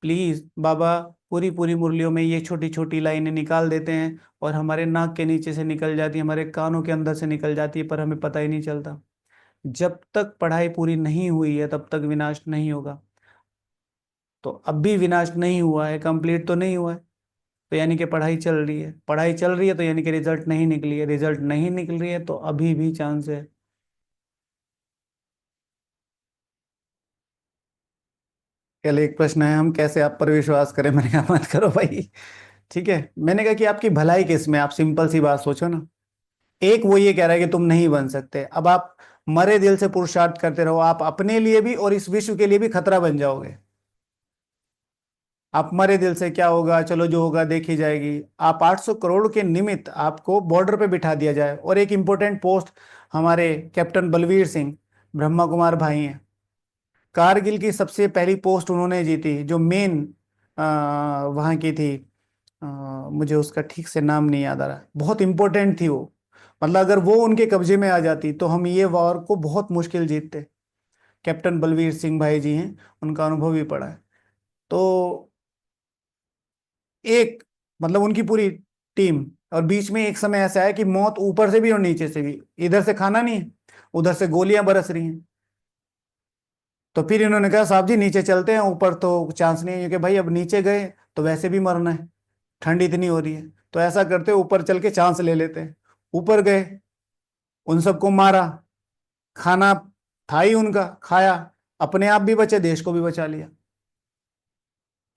प्लीज। बाबा पूरी पूरी मुरलियों में ये छोटी छोटी लाइनें निकाल देते हैं और हमारे नाक के नीचे से निकल जाती है, हमारे कानों के अंदर से निकल जाती है, पर हमें पता ही नहीं चलता। जब तक पढ़ाई पूरी नहीं हुई है तब तक विनाश नहीं होगा। तो अब भी विनाश नहीं हुआ है, कंप्लीट तो नहीं हुआ है, तो यानी कि पढ़ाई चल रही है। पढ़ाई चल रही है तो यानी कि रिजल्ट नहीं निकली है। रिजल्ट नहीं निकल रही है तो अभी भी चांस है। कल एक प्रश्न है, हम कैसे आप पर विश्वास करें? मैंने कहा मत करो भाई। ठीक है, मैंने कहा कि आपकी भलाई किस में? आप सिंपल सी बात सोचो ना। एक वो ये कह रहा है कि तुम नहीं बन सकते, अब आप मरे दिल से पुरुषार्थ करते रहो, आप अपने लिए भी और इस विश्व के लिए भी खतरा बन जाओगे। आप मरे दिल से क्या होगा, चलो जो होगा देखी जाएगी। आप 800 करोड़ के निमित्त आपको बॉर्डर पे बिठा दिया जाए, और एक इंपॉर्टेंट पोस्ट हमारे कैप्टन बलवीर सिंह ब्रह्मा कुमार भाई हैं, कारगिल की सबसे पहली पोस्ट उन्होंने जीती, जो मेन वहाँ की थी। अ, मुझे उसका ठीक से नाम नहीं याद आ रहा, बहुत इंपॉर्टेंट थी वो। मतलब अगर वो उनके कब्जे में आ जाती तो हम ये वॉर को बहुत मुश्किल जीतते। कैप्टन बलवीर सिंह भाई जी हैं, उनका अनुभव भी पड़ा है। तो एक, मतलब उनकी पूरी टीम, और बीच में एक समय ऐसा है कि मौत ऊपर से भी और नीचे से भी, इधर से खाना नहीं है, उधर से गोलियां बरस रही हैं। तो फिर इन्होंने कहा साहब जी नीचे चलते हैं, ऊपर तो चांस नहीं है, क्योंकि भाई अब नीचे गए तो वैसे भी मरना है, ठंड इतनी हो रही है, तो ऐसा करते ऊपर चल के चांस ले लेते हैं। ऊपर गए, उन सबको मारा, खाना था ही उनका, खाया, अपने आप भी बचे, देश को भी बचा लिया।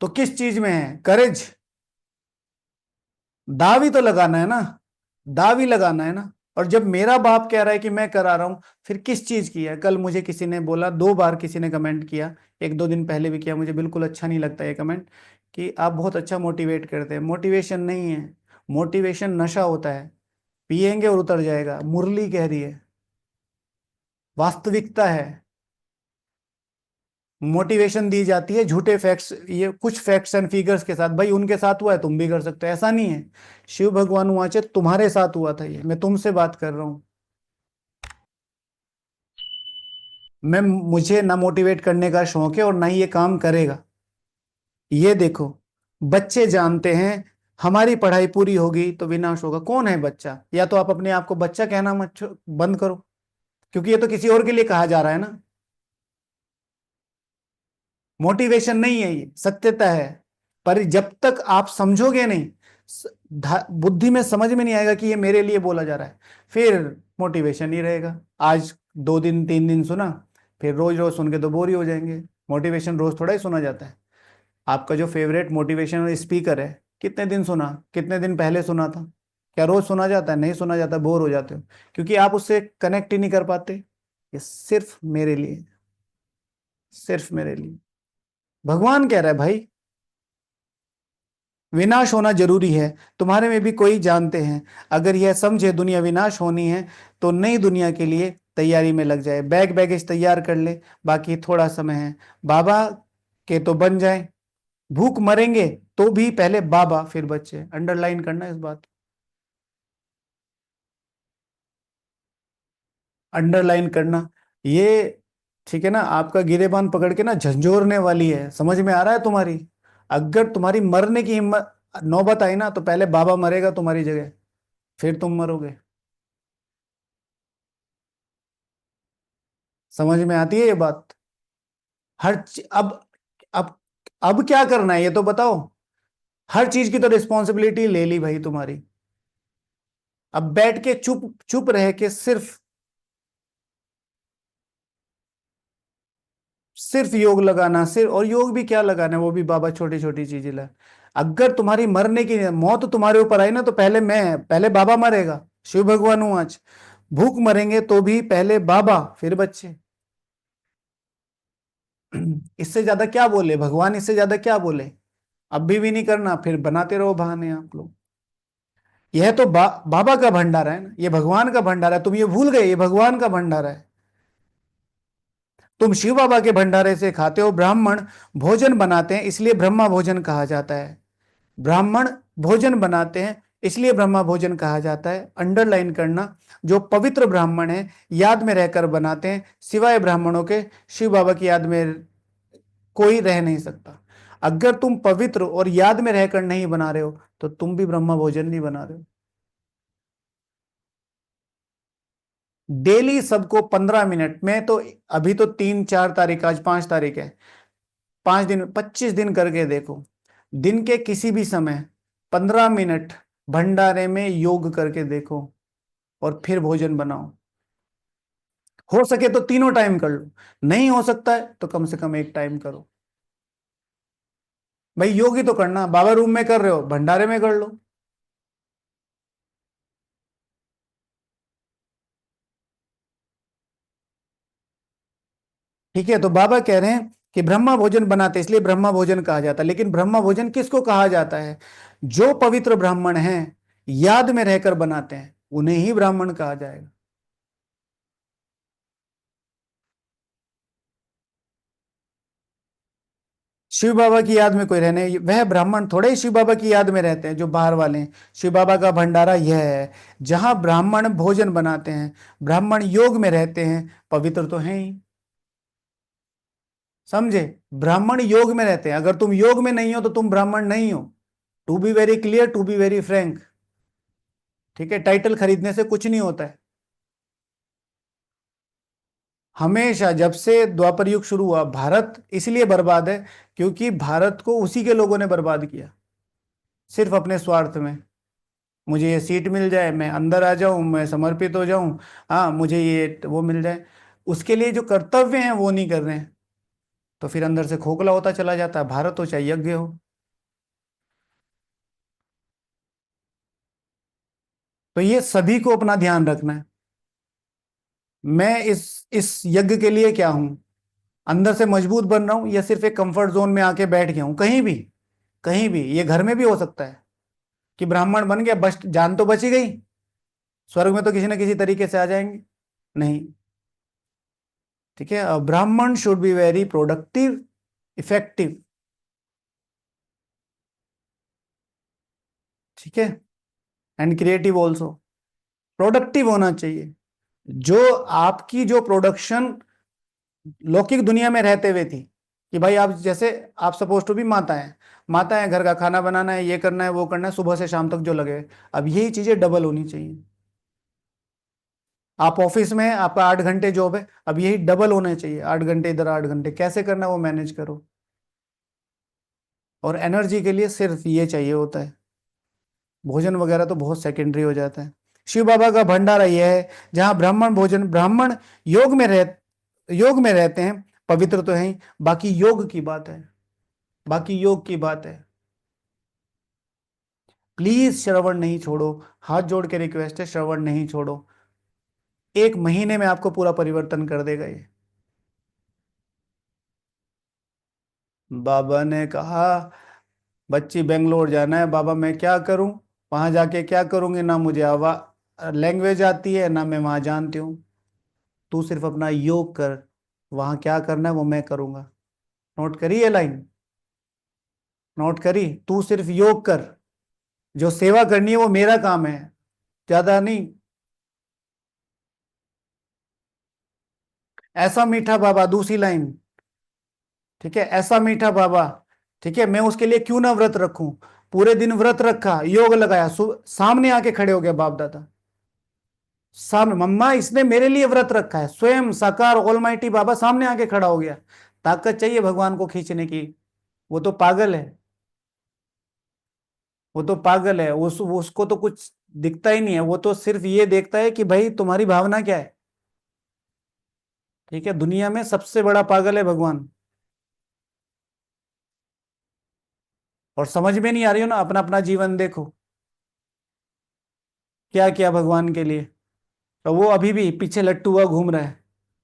तो किस चीज में है करेज? दाव ही तो लगाना है ना, दाव ही लगाना है ना। और जब मेरा बाप कह रहा है कि मैं करा रहा हूं, फिर किस चीज की है? कल मुझे किसी ने बोला, 2 बार किसी ने कमेंट किया, 1-2 दिन पहले भी किया, मुझे बिल्कुल अच्छा नहीं लगता ये कमेंट, कि आप बहुत अच्छा मोटिवेट करते हैं। मोटिवेशन नहीं है, मोटिवेशन नशा होता है, पिएंगे और उतर जाएगा। मुरली कह रही है, वास्तविकता है। मोटिवेशन दी जाती है झूठे फैक्ट्स, ये कुछ फैक्ट्स एंड फिगर्स के साथ। भाई उनके साथ हुआ है, तुम भी कर सकते हो, ऐसा नहीं है। शिव भगवान वाचे तुम्हारे साथ हुआ था, ये मैं तुमसे बात कर रहा हूं। मैं, मुझे ना मोटिवेट करने का शौक है और ना ही ये काम करेगा। ये देखो, बच्चे जानते हैं हमारी पढ़ाई पूरी होगी तो विनाश होगा। कौन है बच्चा? या तो आप अपने आप को बच्चा कहना मत बंद करो, क्योंकि ये तो किसी और के लिए कहा जा रहा है ना। मोटिवेशन नहीं है, ये सत्यता है। पर जब तक आप समझोगे नहीं, बुद्धि में समझ में नहीं आएगा कि ये मेरे लिए बोला जा रहा है, फिर मोटिवेशन नहीं रहेगा। आज 2 दिन 3 दिन सुना, फिर रोज रोज सुन के तो बोर ही हो जाएंगे। मोटिवेशन रोज थोड़ा ही सुना जाता है। आपका जो फेवरेट मोटिवेशनल स्पीकर है, कितने दिन सुना, कितने दिन पहले सुना था? क्या रोज सुना जाता है? नहीं सुना जाता, बोर हो जाते हो, क्योंकि आप उससे कनेक्ट ही नहीं कर पाते। ये सिर्फ मेरे लिए, सिर्फ मेरे लिए। भगवान कह रहा है भाई, विनाश होना जरूरी है, तुम्हारे में भी कोई जानते हैं। अगर यह समझे दुनिया विनाश होनी है, तो नई दुनिया के लिए तैयारी में लग जाए। बैग बैगेज तैयार कर ले, बाकी थोड़ा समय है। बाबा के तो बन जाए, भूख मरेंगे तो भी पहले बाबा फिर बच्चे। अंडरलाइन करना इस बात, अंडरलाइन करना ये। ठीक है ना? आपका गिरेबान पकड़ के ना झंझोरने वाली है, समझ में आ रहा है तुम्हारी? अगर तुम्हारी मरने की हिम्मत नौबत आई ना, तो पहले बाबा मरेगा तुम्हारी जगह, फिर तुम मरोगे। समझ में आती है ये बात? अब अब क्या करना है ये तो बताओ। हर चीज की तो रिस्पॉन्सिबिलिटी ले ली भाई तुम्हारी। अब बैठ के चुप चुप रह के सिर्फ, सिर्फ योग लगाना, सिर्फ। और योग भी क्या लगाना है, वो भी बाबा छोटी छोटी चीजें ला। अगर तुम्हारी मरने की मौत तुम्हारे ऊपर आई ना, तो पहले बाबा मरेगा। शिव भगवान हूं आज। भूख मरेंगे तो भी पहले बाबा फिर बच्चे। इससे ज्यादा क्या बोले भगवान? इससे ज्यादा क्या बोले? अब भी नहीं करना, फिर बनाते रहो बहाने आप लोग। यह तो बाबा का भंडारा है ना, ये भगवान का भंडारा है। तुम ये भूल गए, ये भगवान का भंडारा है। तुम शिव बाबा के भंडारे से खाते हो। ब्राह्मण भोजन बनाते हैं, इसलिए ब्रह्मा भोजन कहा जाता है। ब्राह्मण भोजन बनाते हैं, इसलिए ब्रह्मा भोजन कहा जाता है। अंडरलाइन करना, जो पवित्र ब्राह्मण है, याद में रहकर बनाते हैं। सिवाय ब्राह्मणों के शिव बाबा की याद में कोई रह नहीं सकता। अगर तुम पवित्र और याद में रहकर नहीं बना रहे हो, तो तुम भी ब्रह्मा भोजन नहीं बना रहे हो। डेली सबको 15 मिनट में तो, अभी तो 3-4 तारीख, आज 5 तारीख है, 5 दिन 25 दिन करके देखो। दिन के किसी भी समय 15 मिनट भंडारे में योग करके देखो, और फिर भोजन बनाओ। हो सके तो तीनों टाइम कर लो, नहीं हो सकता है तो कम से कम एक टाइम करो। भाई योग ही तो करना, बाबा रूम में कर रहे हो, भंडारे में कर लो। ठीक है, तो बाबा कह रहे हैं कि ब्रह्मा भोजन बनाते, इसलिए ब्रह्मा भोजन कहा जाता है। लेकिन ब्रह्मा भोजन किसको कहा जाता है? जो पवित्र ब्राह्मण हैं, याद में रहकर बनाते हैं, उन्हें ही ब्राह्मण कहा जाएगा। शिव बाबा की याद में कोई रहने, वह ब्राह्मण थोड़े ही शिव बाबा की याद में रहते हैं जो बाहर वाले हैं। शिव बाबा का भंडारा यह है, जहां ब्राह्मण भोजन बनाते हैं, ब्राह्मण योग में रहते हैं, पवित्र तो हैं ही। समझे? ब्राह्मण योग में रहते हैं, अगर तुम योग में नहीं हो तो तुम ब्राह्मण नहीं हो। To be very clear, to be very frank. ठीक है, टाइटल खरीदने से कुछ नहीं होता है। हमेशा जब से द्वापर युग शुरू हुआ, भारत इसलिए बर्बाद है क्योंकि भारत को उसी के लोगों ने बर्बाद किया, सिर्फ अपने स्वार्थ में। मुझे ये सीट मिल जाए, मैं अंदर आ जाऊं, मैं समर्पित हो जाऊं, हाँ मुझे ये वो मिल जाए, उसके लिए जो कर्तव्य हैं वो नहीं कर रहे हैं, तो फिर अंदर से खोखला होता चला जाता है। भारत हो चाहे यज्ञ हो। तो ये सभी को अपना ध्यान रखना है। मैं इस यज्ञ के लिए क्या हूं, अंदर से मजबूत बन रहा हूं या सिर्फ एक कंफर्ट जोन में आके बैठ गया हूं। कहीं भी, कहीं भी, ये घर में भी हो सकता है कि ब्राह्मण बन गया, बस जान तो बची गई, स्वर्ग में तो किसी ना किसी तरीके से आ जाएंगे। नहीं। ठीक है, ब्राह्मण should be very productive, effective. ठीक है, एंड क्रिएटिव ऑल्सो। प्रोडक्टिव होना चाहिए। जो आपकी जो प्रोडक्शन लौकिक दुनिया में रहते हुए थी, कि भाई आप जैसे, आप सपोज टू भी माता है, माता है, घर का खाना बनाना है, ये करना है, वो करना है, सुबह से शाम तक जो लगे, अब यही चीजें डबल होनी चाहिए। आप ऑफिस में हैं, आपका 8 घंटे जॉब है, अब यही डबल होने चाहिए, 8 घंटे इधर 8 घंटे, कैसे करना है वो मैनेज करो। और एनर्जी के लिए सिर्फ ये चाहिए होता है, भोजन वगैरह तो बहुत सेकेंडरी हो जाता है। शिव बाबा का भंडारा यह है जहां ब्राह्मण भोजन, ब्राह्मण योग में योग में रहते हैं, पवित्र तो है ही, बाकी योग की बात है, बाकी योग की बात है। प्लीज श्रवण नहीं छोड़ो, हाथ जोड़ के रिक्वेस्ट है, श्रवण नहीं छोड़ो। 1 महीने में आपको पूरा परिवर्तन कर देगा ये। बाबा ने कहा बच्ची बेंगलोर जाना है, बाबा मैं क्या करूं, वहां जाके क्या करूंगी, ना मुझे आवा लैंग्वेज आती है, ना मैं वहां जानती हूँ। तू सिर्फ अपना योग कर, वहां क्या करना है वो मैं करूंगा। नोट करी ये लाइन, नोट करी, तू सिर्फ योग कर, जो सेवा करनी है वो मेरा काम है, ज्यादा नहीं। ऐसा मीठा बाबा, दूसरी लाइन। ठीक है, ऐसा मीठा बाबा। ठीक है, मैं उसके लिए क्यों ना व्रत रखूं, पूरे दिन व्रत रखा, योग लगाया, सामने आके खड़े हो गए बाप दादा, सामने, मम्मा इसने मेरे लिए व्रत रखा है, स्वयं साकार ऑलमाइटी बाबा सामने आके खड़ा हो गया। ताकत चाहिए भगवान को खींचने की, वो तो पागल है, वो तो पागल है, उसको तो कुछ दिखता ही नहीं है, वो तो सिर्फ ये देखता है कि भाई तुम्हारी भावना क्या है। ठीक है, दुनिया में सबसे बड़ा पागल है भगवान। और समझ में नहीं आ रही हो ना, अपना अपना जीवन देखो, क्या किया भगवान के लिए, तो वो अभी भी पीछे लट्टू हुआ घूम रहा है,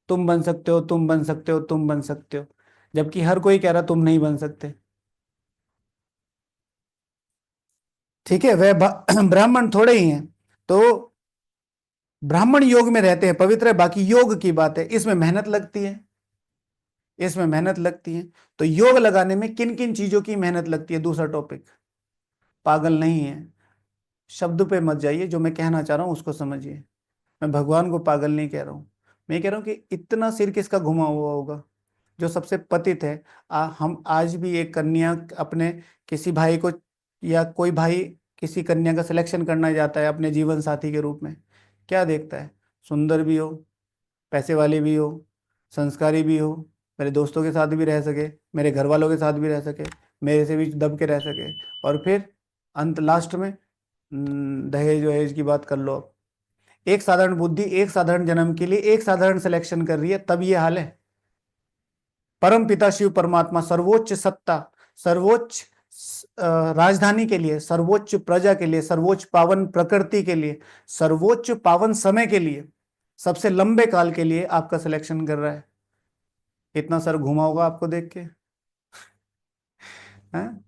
तुम बन सकते हो, तुम बन सकते हो, तुम बन सकते हो, जबकि हर कोई कह रहा तुम नहीं बन सकते। ठीक है, वह ब्राह्मण थोड़े ही हैं, तो ब्राह्मण योग में रहते हैं, पवित्र है, बाकी योग की बात है, इसमें मेहनत लगती है, इसमें मेहनत लगती है। तो योग लगाने में किन किन चीजों की मेहनत लगती है, दूसरा टॉपिक। पागल नहीं है, शब्द पे मत जाइए, जो मैं कहना चाह रहा हूं उसको समझिए। मैं भगवान को पागल नहीं कह रहा हूं, मैं कह रहा हूं कि इतना सिर किसका घुमा हुआ होगा, जो सबसे पतित है। हम आज भी एक कन्या अपने किसी भाई को, या कोई भाई किसी कन्या का सिलेक्शन करना जाता है अपने जीवन साथी के रूप में, क्या देखता है, सुंदर भी हो, पैसे वाली भी हो, संस्कारी भी हो, मेरे दोस्तों के साथ भी रह सके, मेरे घर वालों के साथ भी रह सके, मेरे से भी दब के रह सके, और फिर अंत लास्ट में दहेज वहेज की बात कर लो। अब एक साधारण बुद्धि एक साधारण जन्म के लिए एक साधारण सिलेक्शन कर रही है, तब ये हाल है। परम पिता शिव परमात्मा, सर्वोच्च सत्ता, सर्वोच्च राजधानी के लिए, सर्वोच्च प्रजा के लिए, सर्वोच्च पावन प्रकृति के लिए, सर्वोच्च पावन समय के लिए, सबसे लंबे काल के लिए आपका सिलेक्शन कर रहा है। इतना सर घुमा होगा आपको देख के, हैं?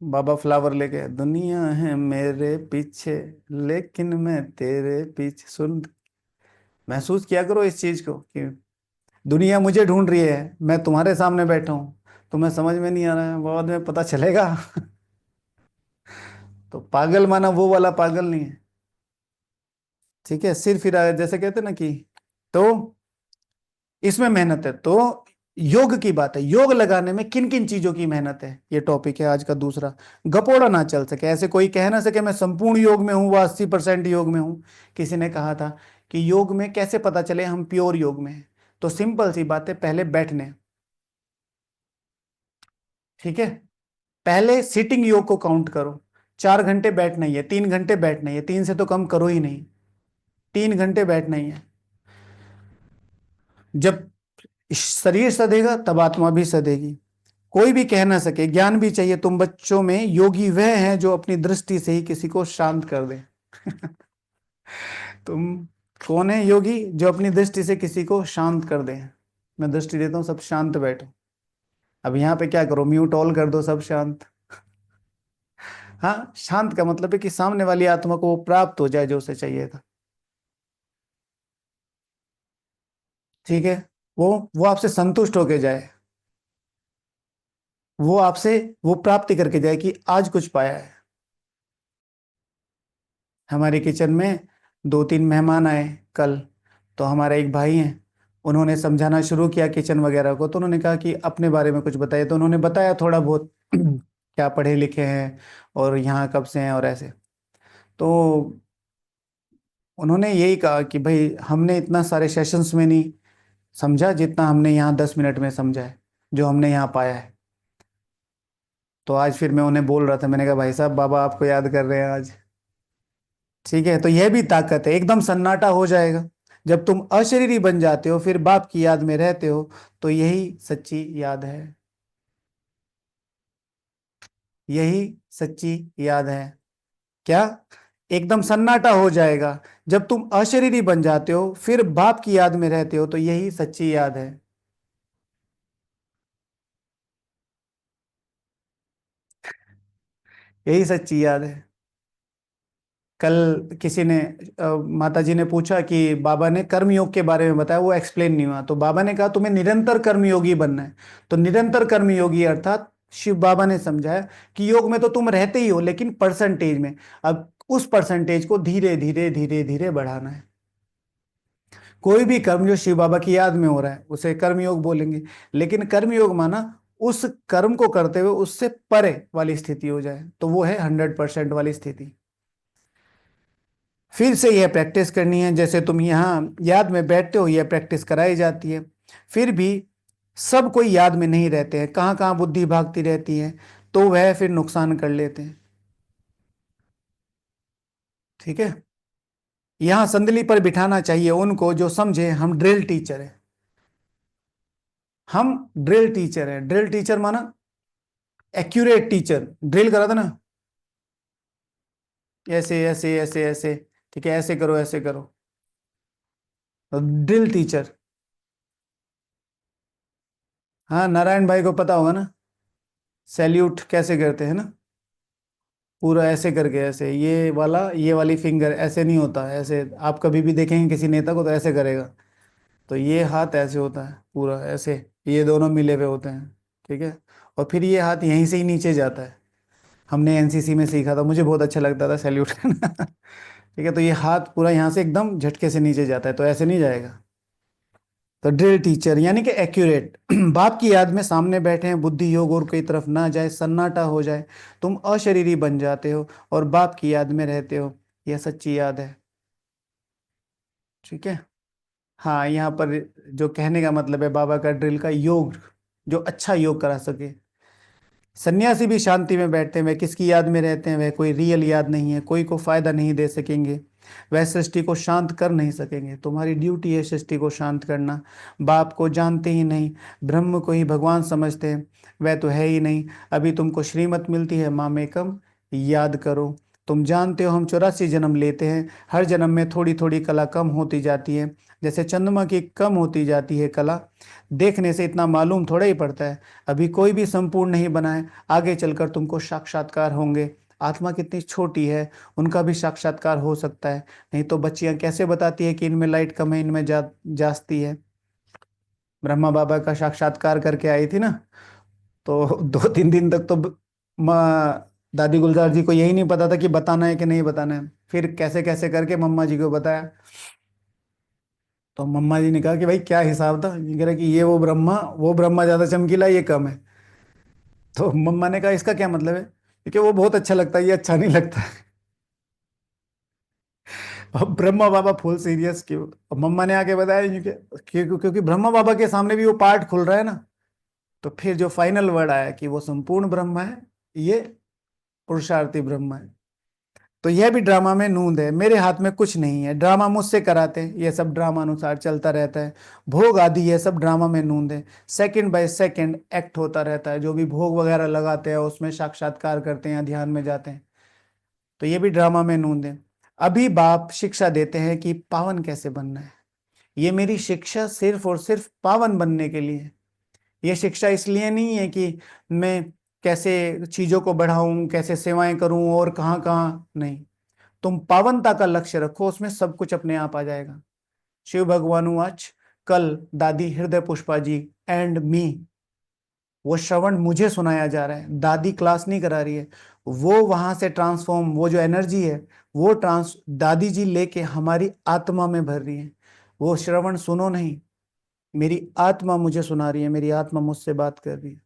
बाबा फ्लावर लेके, दुनिया है मेरे पीछे लेकिन मैं तेरे पीछे, सुन, महसूस किया करो इस चीज को कि दुनिया मुझे ढूंढ रही है, मैं तुम्हारे सामने बैठा हूं, तुम्हें समझ में नहीं आ रहा है, बाद में पता चलेगा। तो पागल माना वो वाला पागल नहीं है। ठीक है, सिर फिरा जैसे कहते हैं ना कि, तो इसमें मेहनत है। तो योग की बात है, योग लगाने में किन किन चीजों की मेहनत है, ये टॉपिक है आज का दूसरा। गपोड़ा ना चल सके, ऐसे कोई कह ना सके मैं संपूर्ण योग में हूं व 80% योग में हूं। किसी ने कहा था कि योग में कैसे पता चले हम प्योर योग में हैं, तो सिंपल सी बात है, पहले बैठने। ठीक है, पहले सिटिंग योग को काउंट करो। 4 घंटे बैठना ही है, 3 घंटे बैठना ही है, 3 से तो कम करो ही नहीं। 3 घंटे बैठना ही है। जब शरीर सधेगा तब आत्मा भी सधेगी। कोई भी कह ना सके, ज्ञान भी चाहिए। तुम बच्चों में योगी वह है जो अपनी दृष्टि से ही किसी को शांत कर दे। तुम कौन है योगी जो अपनी दृष्टि से किसी को शांत कर दे? मैं दृष्टि देता हूँ, सब शांत बैठो। अब यहाँ पे क्या करो, म्यूट ऑल कर दो, सब शांत। हाँ, शांत का मतलब है कि सामने वाली आत्मा को वो प्राप्त हो जाए जो उसे चाहिए था। ठीक है, वो आपसे संतुष्ट होके जाए, वो आपसे वो प्राप्ति करके जाए कि आज कुछ पाया है। हमारे किचन में 2-3 मेहमान आए कल। तो हमारा एक भाई है, उन्होंने समझाना शुरू किया किचन वगैरह को। तो उन्होंने कहा कि अपने बारे में कुछ बताइए। तो उन्होंने बताया थोड़ा बहुत क्या पढ़े लिखे हैं और यहाँ कब से हैं और ऐसे। तो उन्होंने यही कहा कि भाई हमने इतना सारे सेशंस में नहीं समझा जितना हमने यहाँ 10 मिनट में समझा है, जो हमने यहाँ पाया है। तो आज फिर मैं उन्हें बोल रहा था, मैंने कहा भाई साहब, बाबा आपको याद कर रहे हैं आज। ठीक है, तो यह भी ताकत है, एकदम सन्नाटा हो जाएगा। जब तुम अशरीरी बन जाते हो, फिर बाप की याद में रहते हो, तो यही सच्ची याद है। यही सच्ची याद है। क्या? एकदम सन्नाटा हो जाएगा। जब तुम अशरीरी बन जाते हो, फिर बाप की याद में रहते हो, तो यही सच्ची याद है। यही सच्ची याद है। कल किसी ने माता जी ने पूछा कि बाबा ने कर्मयोग के बारे में बताया, वो एक्सप्लेन नहीं हुआ। तो बाबा ने कहा तुम्हें निरंतर कर्मयोगी बनना है। तो निरंतर कर्मयोगी अर्थात शिव बाबा ने समझाया कि योग में तो तुम रहते ही हो, लेकिन परसेंटेज में। अब उस परसेंटेज को धीरे धीरे धीरे धीरे बढ़ाना है। कोई भी कर्म जो शिव बाबा की याद में हो रहा है उसे कर्मयोग बोलेंगे। लेकिन कर्मयोग माना उस कर्म को करते हुए उससे परे वाली स्थिति हो जाए, तो वो है 100% वाली स्थिति। फिर से यह प्रैक्टिस करनी है। जैसे तुम यहाँ याद में बैठते हो, यह प्रैक्टिस कराई जाती है। फिर भी सब कोई याद में नहीं रहते हैं, कहाँ कहाँ बुद्धि भागती रहती है, तो वह फिर नुकसान कर लेते हैं। ठीक है, यहाँ संदली पर बिठाना चाहिए उनको जो समझे हम ड्रिल टीचर हैं। हम ड्रिल टीचर हैं। ड्रिल टीचर माना एक्यूरेट टीचर। ड्रिल करा था ना, ऐसे ऐसे ऐसे ऐसे। ठीक है, ऐसे करो ऐसे करो। तो ड्रिल टीचर। हाँ, नारायण भाई को पता होगा ना, सैल्यूट कैसे करते हैं ना। पूरा ऐसे करके, ऐसे ये वाली फिंगर ऐसे नहीं होता है, ऐसे आप कभी भी देखेंगे किसी नेता को तो ऐसे करेगा। तो ये हाथ ऐसे होता है पूरा ऐसे, ये दोनों मिले हुए होते हैं। ठीक है, और फिर ये हाथ यहीं से ही नीचे जाता है। हमने एनसीसी में सीखा था, मुझे बहुत अच्छा लगता था सैल्यूट करना। ठीक है, तो ये हाथ पूरा यहाँ से एकदम झटके से नीचे जाता है, तो ऐसे नहीं जाएगा। तो ड्रिल टीचर यानी कि एक्यूरेट। बाप की याद में सामने बैठे हैं, बुद्धि योग और कोई तरफ ना जाए, सन्नाटा हो जाए, तुम अशरीरी बन जाते हो और बाप की याद में रहते हो। यह सच्ची याद है। ठीक है। हाँ, यहाँ पर जो कहने का मतलब है बाबा का ड्रिल का योग, जो अच्छा योग करा सके। सन्यासी भी शांति में बैठते हैं, वह किसकी याद में रहते हैं? वह कोई रियल याद नहीं है, कोई को फायदा नहीं दे सकेंगे। वह सृष्टि को शांत कर नहीं सकेंगे। तुम्हारी ड्यूटी है सृष्टि को शांत करना। बाप को जानते ही नहीं, ब्रह्म को ही भगवान समझते हैं, वह तो है ही नहीं। अभी तुमको श्रीमत मिलती है, माम एकम याद करो। तुम जानते हो हम 84 जन्म लेते हैं, हर जन्म में थोड़ी थोड़ी कला कम होती जाती है। जैसे चंद्रमा की कम होती जाती है कला, देखने से इतना मालूम थोड़ा ही पड़ता है। अभी कोई भी संपूर्ण नहीं बना है, आगे चलकर तुमको साक्षात्कार होंगे। आत्मा कितनी छोटी है, उनका भी साक्षात्कार हो सकता है। नहीं तो बच्चियां कैसे बताती है कि इनमें लाइट कम है, इनमें जास्ती है। ब्रह्मा बाबा का साक्षात्कार करके आई थी ना, तो 2-3 दिन तक तो माँ दादी गुलजार जी को यही नहीं पता था कि बताना है कि नहीं बताना है। फिर कैसे कैसे करके मम्मा जी को बताया। तो मम्मा जी ने कहा कि भाई क्या हिसाब था? ये कह रहा कि ये वो ब्रह्मा ज्यादा चमकीला, ये कम है। तो मम्मा ने कहा इसका क्या मतलब है? क्योंकि वो बहुत अच्छा लगता है, ये अच्छा नहीं लगता। अब ब्रह्मा बाबा फुल सीरियस क्यों? अब मम्मा ने आके बताया नहीं क्योंकि ब्रह्मा बाबा के सामने भी वो पार्ट खुल रहा है ना। तो फिर जो फाइनल वर्ड आया कि वो संपूर्ण ब्रह्म है, ये पुरुषार्थी ब्रह्म है। तो यह भी ड्रामा में नूंद है, मेरे हाथ में कुछ नहीं है, ड्रामा मुझसे कराते हैं, ये सब ड्रामा अनुसार चलता रहता है। भोग आदि ये सब ड्रामा में नूंद है, सेकंड बाय सेकंड एक्ट होता रहता है, जो भी भोग वगैरह लगाते हैं उसमें साक्षात्कार करते हैं, ध्यान में जाते हैं। तो ये भी ड्रामा में नूंद है। अभी बाप शिक्षा देते हैं कि पावन कैसे बनना है। ये मेरी शिक्षा सिर्फ और सिर्फ पावन बनने के लिए है। ये शिक्षा इसलिए नहीं है कि मैं कैसे चीजों को बढ़ाऊं, कैसे सेवाएं करूं और कहाँ कहाँ नहीं। तुम पावनता का लक्ष्य रखो, उसमें सब कुछ अपने आप आ जाएगा। शिव भगवान वाच, कल दादी हृदय पुष्पा जी एंड मी, वो श्रवण मुझे सुनाया जा रहा है, दादी क्लास नहीं करा रही है। वो वहां से ट्रांसफॉर्म, वो जो एनर्जी है वो ट्रांस दादी जी लेके हमारी आत्मा में भर रही है। वो श्रवण सुनो नहीं, मेरी आत्मा मुझे सुना रही है, मेरी आत्मा मुझसे बात कर रही है।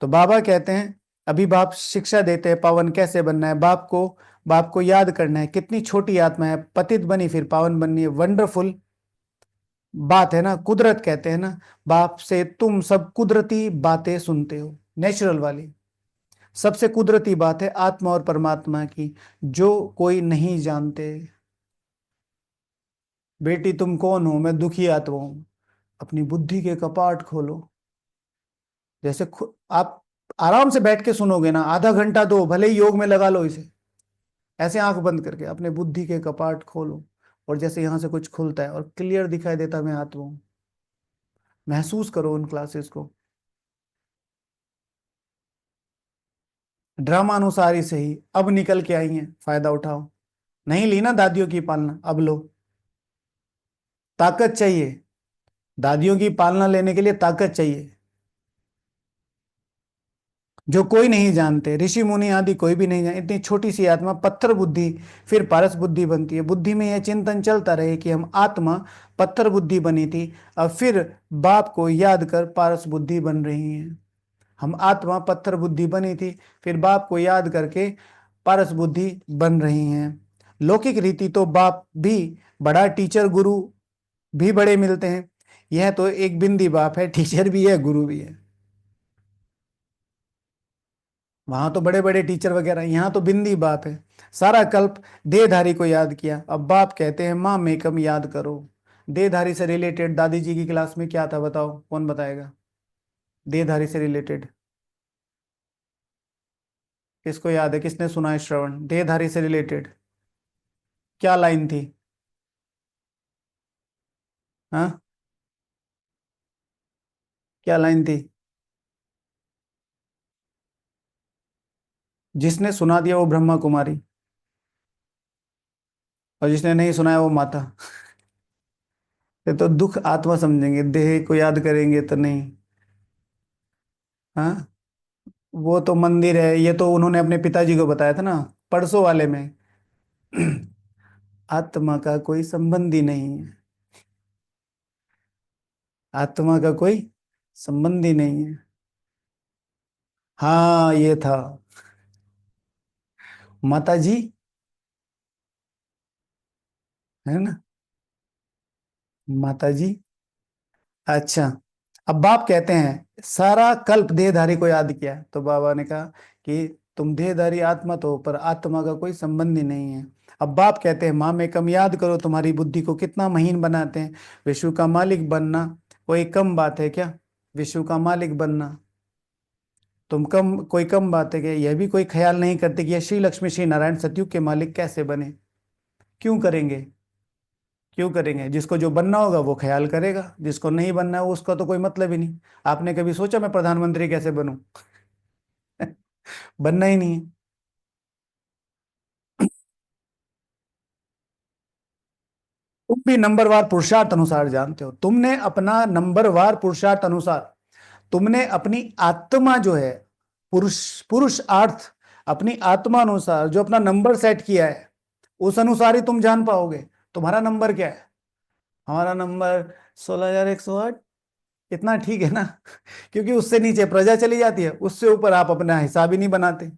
तो बाबा कहते हैं, अभी बाप शिक्षा देते हैं पावन कैसे बनना है। बाप को याद करना है, कितनी छोटी आत्मा है, पतित बनी फिर पावन बननी है। वंडरफुल बात है ना, कुदरत कहते हैं ना, बाप से तुम सब कुदरती बातें सुनते हो, नेचुरल वाली। सबसे कुदरती बात है आत्मा और परमात्मा की, जो कोई नहीं जानते। बेटी तुम कौन हो? मैं दुखी आत्मा हूं। अपनी बुद्धि के कपाट खोलो। जैसे आप आराम से बैठ के सुनोगे ना, आधा घंटा दो, भले ही योग में लगा लो इसे, ऐसे आंख बंद करके अपने बुद्धि के कपाट खोलो। और जैसे यहां से कुछ खुलता है और क्लियर दिखाई देता मैं आत्मा हूं। महसूस करो उन क्लासेस को। ड्रामा अनुसार ही सही, अब निकल के आई हैं, फायदा उठाओ। नहीं ली ना दादियों की पालना, अब लो। ताकत चाहिए, दादियों की पालना लेने के लिए ताकत चाहिए, जो कोई नहीं जानते, ऋषि मुनि आदि कोई भी नहीं जानते। इतनी छोटी सी आत्मा पत्थर बुद्धि, फिर पारस बुद्धि बनती है। बुद्धि में यह चिंतन चलता रहे कि हम आत्मा पत्थर बुद्धि बनी थी, अब फिर बाप को याद कर पारस बुद्धि बन रही है। हम आत्मा पत्थर बुद्धि बनी थी, फिर बाप को याद करके पारस बुद्धि बन रही हैं। लौकिक रीति तो बाप भी बड़ा, टीचर गुरु भी बड़े मिलते हैं। यह तो एक बिंदी बाप है, टीचर भी है गुरु भी है। वहां तो बड़े बड़े टीचर वगैरह, यहाँ तो बिंदी बाप है। सारा कल्प देहधारी को याद किया, अब बाप कहते हैं माँ मेकम याद करो। देहधारी से रिलेटेड दादी जी की क्लास में क्या था बताओ, कौन बताएगा? देहधारी से रिलेटेड किसको याद है? किसने सुना है श्रवण? देहधारी से रिलेटेड क्या लाइन थी? हाँ, क्या लाइन थी? जिसने सुना दिया वो ब्रह्मा कुमारी, और जिसने नहीं सुनाया वो माता। ये तो दुख आत्मा समझेंगे, देह को याद करेंगे तो नहीं। हाँ, वो तो मंदिर है, ये तो उन्होंने अपने पिताजी को बताया था ना, परसों वाले में। आत्मा का कोई संबंध ही नहीं है, आत्मा का कोई संबंध ही नहीं है। हाँ, ये था माता जी, है ना, माता जी। अच्छा, अब बाप कहते हैं सारा कल्प देहधारी को याद किया, तो बाबा ने कहा कि तुम देहधारी आत्मा तो हो, पर आत्मा का कोई संबंध ही नहीं है। अब बाप कहते हैं माँ में कम याद करो, तुम्हारी बुद्धि को कितना महीन बनाते हैं। विश्व का मालिक बनना कोई कम बात है क्या? विश्व का मालिक बनना कोई कम बात है क्या? यह भी कोई ख्याल नहीं करते कि यह श्री लक्ष्मी श्री नारायण सतयुग के मालिक कैसे बने। क्यों करेंगे? क्यों करेंगे? जिसको जो बनना होगा वो ख्याल करेगा, जिसको नहीं बनना है उसका तो कोई मतलब ही नहीं। आपने कभी सोचा मैं प्रधानमंत्री कैसे बनूं? बनना ही नहीं है। तुम भी नंबरवार पुरुषार्थ अनुसार जानते हो, तुमने अपना नंबरवार पुरुषार्थ अनुसार, तुमने अपनी आत्मा जो है, पुरुष पुरुष अर्थ, अपनी आत्मा अनुसार जो अपना नंबर सेट किया है, उस अनुसार ही तुम जान पाओगे। तुम्हारा नंबर क्या है? हमारा नंबर 16,108। इतना ठीक है ना? क्योंकि उससे नीचे प्रजा चली जाती है, उससे ऊपर आप अपना हिसाब ही नहीं बनाते।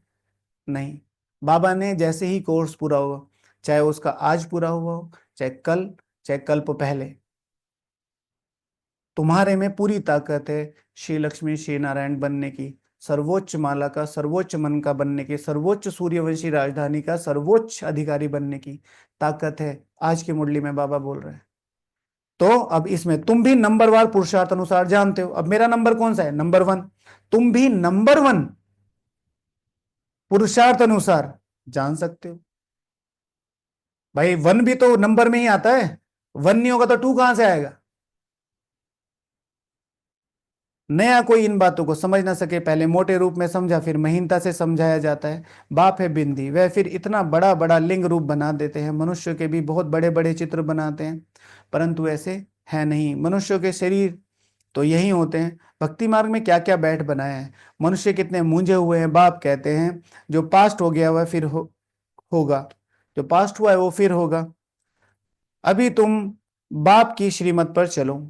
नहीं, बाबा ने जैसे ही कोर्स पूरा होगा, चाहे उसका आज पूरा हुआ हो, चाहे कल, चाहे कल्प पहले। तुम्हारे में पूरी ताकत है श्री लक्ष्मी श्री नारायण बनने की, सर्वोच्च माला का, सर्वोच्च मन का बनने की, सर्वोच्च सूर्यवंशी राजधानी का सर्वोच्च अधिकारी बनने की ताकत है। आज की मुरली में बाबा बोल रहे हैं। तो अब इसमें तुम भी नंबरवार पुरुषार्थ अनुसार जानते हो। अब मेरा नंबर कौन सा है? नंबर 1। तुम भी नंबर 1 पुरुषार्थ अनुसार जान सकते हो। भाई 1 भी तो नंबर में ही आता है, 1 नहीं होगा तो 2 कहां से आएगा? नया कोई इन बातों को समझ ना सके, पहले मोटे रूप में समझा, फिर महीनता से समझाया जाता है। बाप है बिंदी, वह फिर इतना बड़ा बड़ा लिंग रूप बना देते हैं, मनुष्य के भी बहुत बड़े बड़े चित्र बनाते हैं, परंतु ऐसे है नहीं। मनुष्यों के शरीर तो यही होते हैं। भक्ति मार्ग में क्या क्या बैठ बनाया है, मनुष्य कितने मूंझे हुए हैं। बाप कहते हैं जो पास्ट हो गया वह फिर होगा, जो पास्ट हुआ है वो फिर होगा। अभी तुम बाप की श्रीमत पर चलो,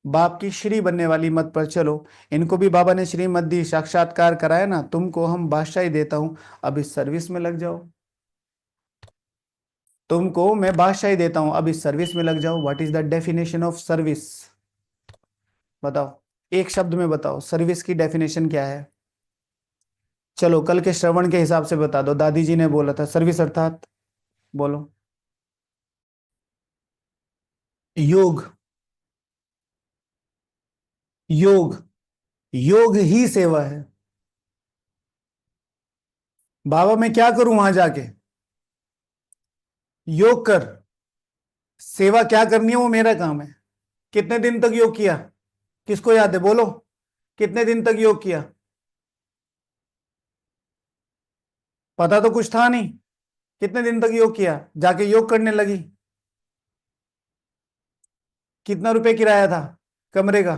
बाप की श्री बनने वाली मत पर चलो। इनको भी बाबा ने श्रीमत दी, साक्षात्कार कराया ना, तुमको हम बादशाही देता हूं, अब इस सर्विस में लग जाओ। तुमको मैं बादशाही देता हूं, अब इस सर्विस में लग जाओ। What is the definition of service? बताओ, एक शब्द में बताओ, सर्विस की डेफिनेशन क्या है? चलो कल के श्रवण के हिसाब से बता दो, दादी जी ने बोला था सर्विस अर्थात, बोलो। योग, योग, योग ही सेवा है। बाबा मैं क्या करूं वहां जाके? योग कर, सेवा क्या करनी है वो मेरा काम है। कितने दिन तक योग किया? किसको याद है बोलो? कितने दिन तक योग किया? पता तो कुछ था नहीं। कितने दिन तक योग किया? जाके योग करने लगी। कितना रुपए किराया था कमरे का?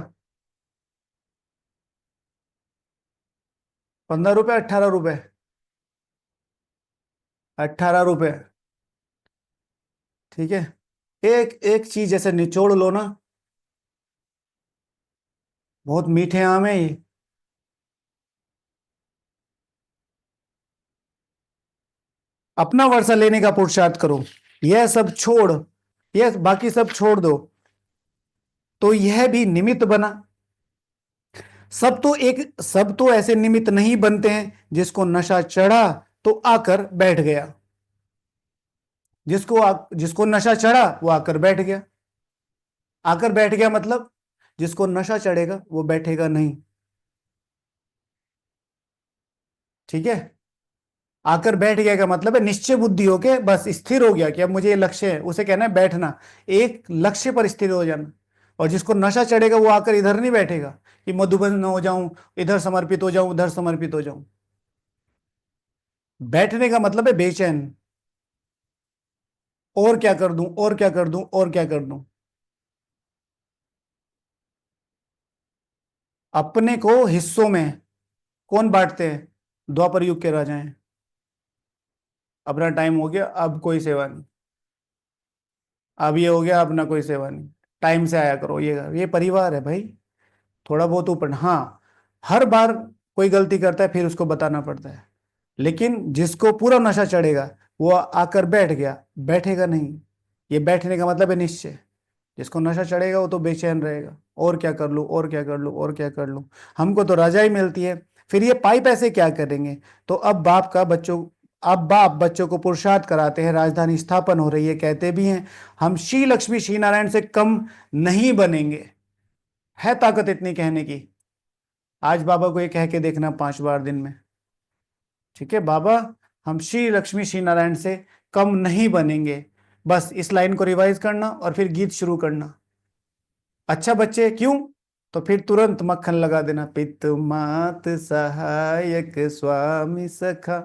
15 रुपए, 18 रुपए? 18 रुपए, ठीक है। एक एक चीज ऐसे निचोड़ लो ना, बहुत मीठे आम है ये। अपना वर्षा लेने का पुरुषार्थ करो, यह सब छोड़, यह बाकी सब छोड़ दो। तो यह भी निमित्त बना। सब तो ऐसे निमित्त नहीं बनते हैं जिसको नशा चढ़ा तो आकर बैठ गया। जिसको नशा चढ़ा वो आकर बैठ गया। आकर बैठ गया मतलब जिसको नशा चढ़ेगा वो बैठेगा नहीं, ठीक है। आकर बैठ गया का मतलब है निश्चय बुद्धि होके बस स्थिर हो गया कि अब मुझे ये लक्ष्य है, उसे कहना है बैठना, एक लक्ष्य पर स्थिर हो जाना। और जिसको नशा चढ़ेगा वो आकर इधर नहीं बैठेगा कि मधुबन हो जाऊं, इधर समर्पित हो जाऊं, उधर समर्पित हो जाऊं। बैठने का मतलब है बेचैन, और क्या कर दूं, और क्या कर दूं, और क्या कर दूं। अपने को हिस्सों में कौन बांटते हैं? द्वापर युग के राजाएं। अपना टाइम हो गया, अब कोई सेवा नहीं। अब ये हो गया, अपना कोई सेवा नहीं। टाइम से आया करो, ये परिवार है भाई। थोड़ा बहुत ऊपर, हाँ, हर बार कोई गलती करता है फिर उसको बताना पड़ता है। लेकिन जिसको पूरा नशा चढ़ेगा वो आकर बैठ गया, बैठेगा नहीं। ये बैठने का मतलब है निश्चय। जिसको नशा चढ़ेगा वो तो बेचैन रहेगा, और क्या कर लूं, और क्या कर लूं, और क्या कर लूं। हमको तो रजा ही मिलती है, फिर ये पाई पैसे क्या करेंगे? तो अब बाप बच्चों को पुरुषार्थ कराते हैं, राजधानी स्थापन हो रही है, कहते भी हैं हम श्री लक्ष्मी श्री नारायण से कम नहीं बनेंगे। है ताकत इतनी कहने की। आज बाबा को ये कह के देखना 5 बार दिन में, ठीक है। बाबा हम श्री लक्ष्मी श्री नारायण से कम नहीं बनेंगे। बस इस लाइन को रिवाइज करना और फिर गीत शुरू करना। अच्छा बच्चे क्यों? तो फिर तुरंत मक्खन लगा देना, पित मात सहायक स्वामी सखा।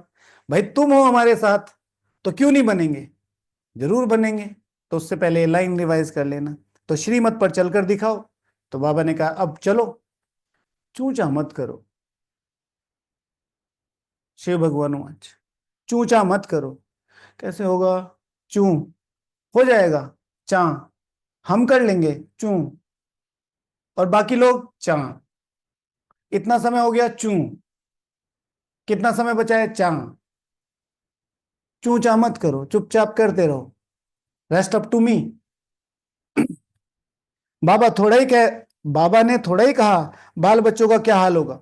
भाई तुम हो हमारे साथ, तो क्यों नहीं बनेंगे? जरूर बनेंगे। तो उससे पहले लाइन रिवाइज कर लेना। तो श्रीमत पर चलकर दिखाओ। तो बाबा ने कहा अब चलो, चूचा मत करो। शिव भगवान आज चूचा मत करो। कैसे होगा? चू हो जाएगा, चा हम कर लेंगे, चू, और बाकी लोग चा। इतना समय हो गया चू, कितना समय बचा है? चा। चूचा मत करो, चुपचाप करते रहो, रेस्ट अप टू मी। बाबा थोड़ा ही कह बाबा ने थोड़ा ही कहा बाल बच्चों का क्या हाल होगा।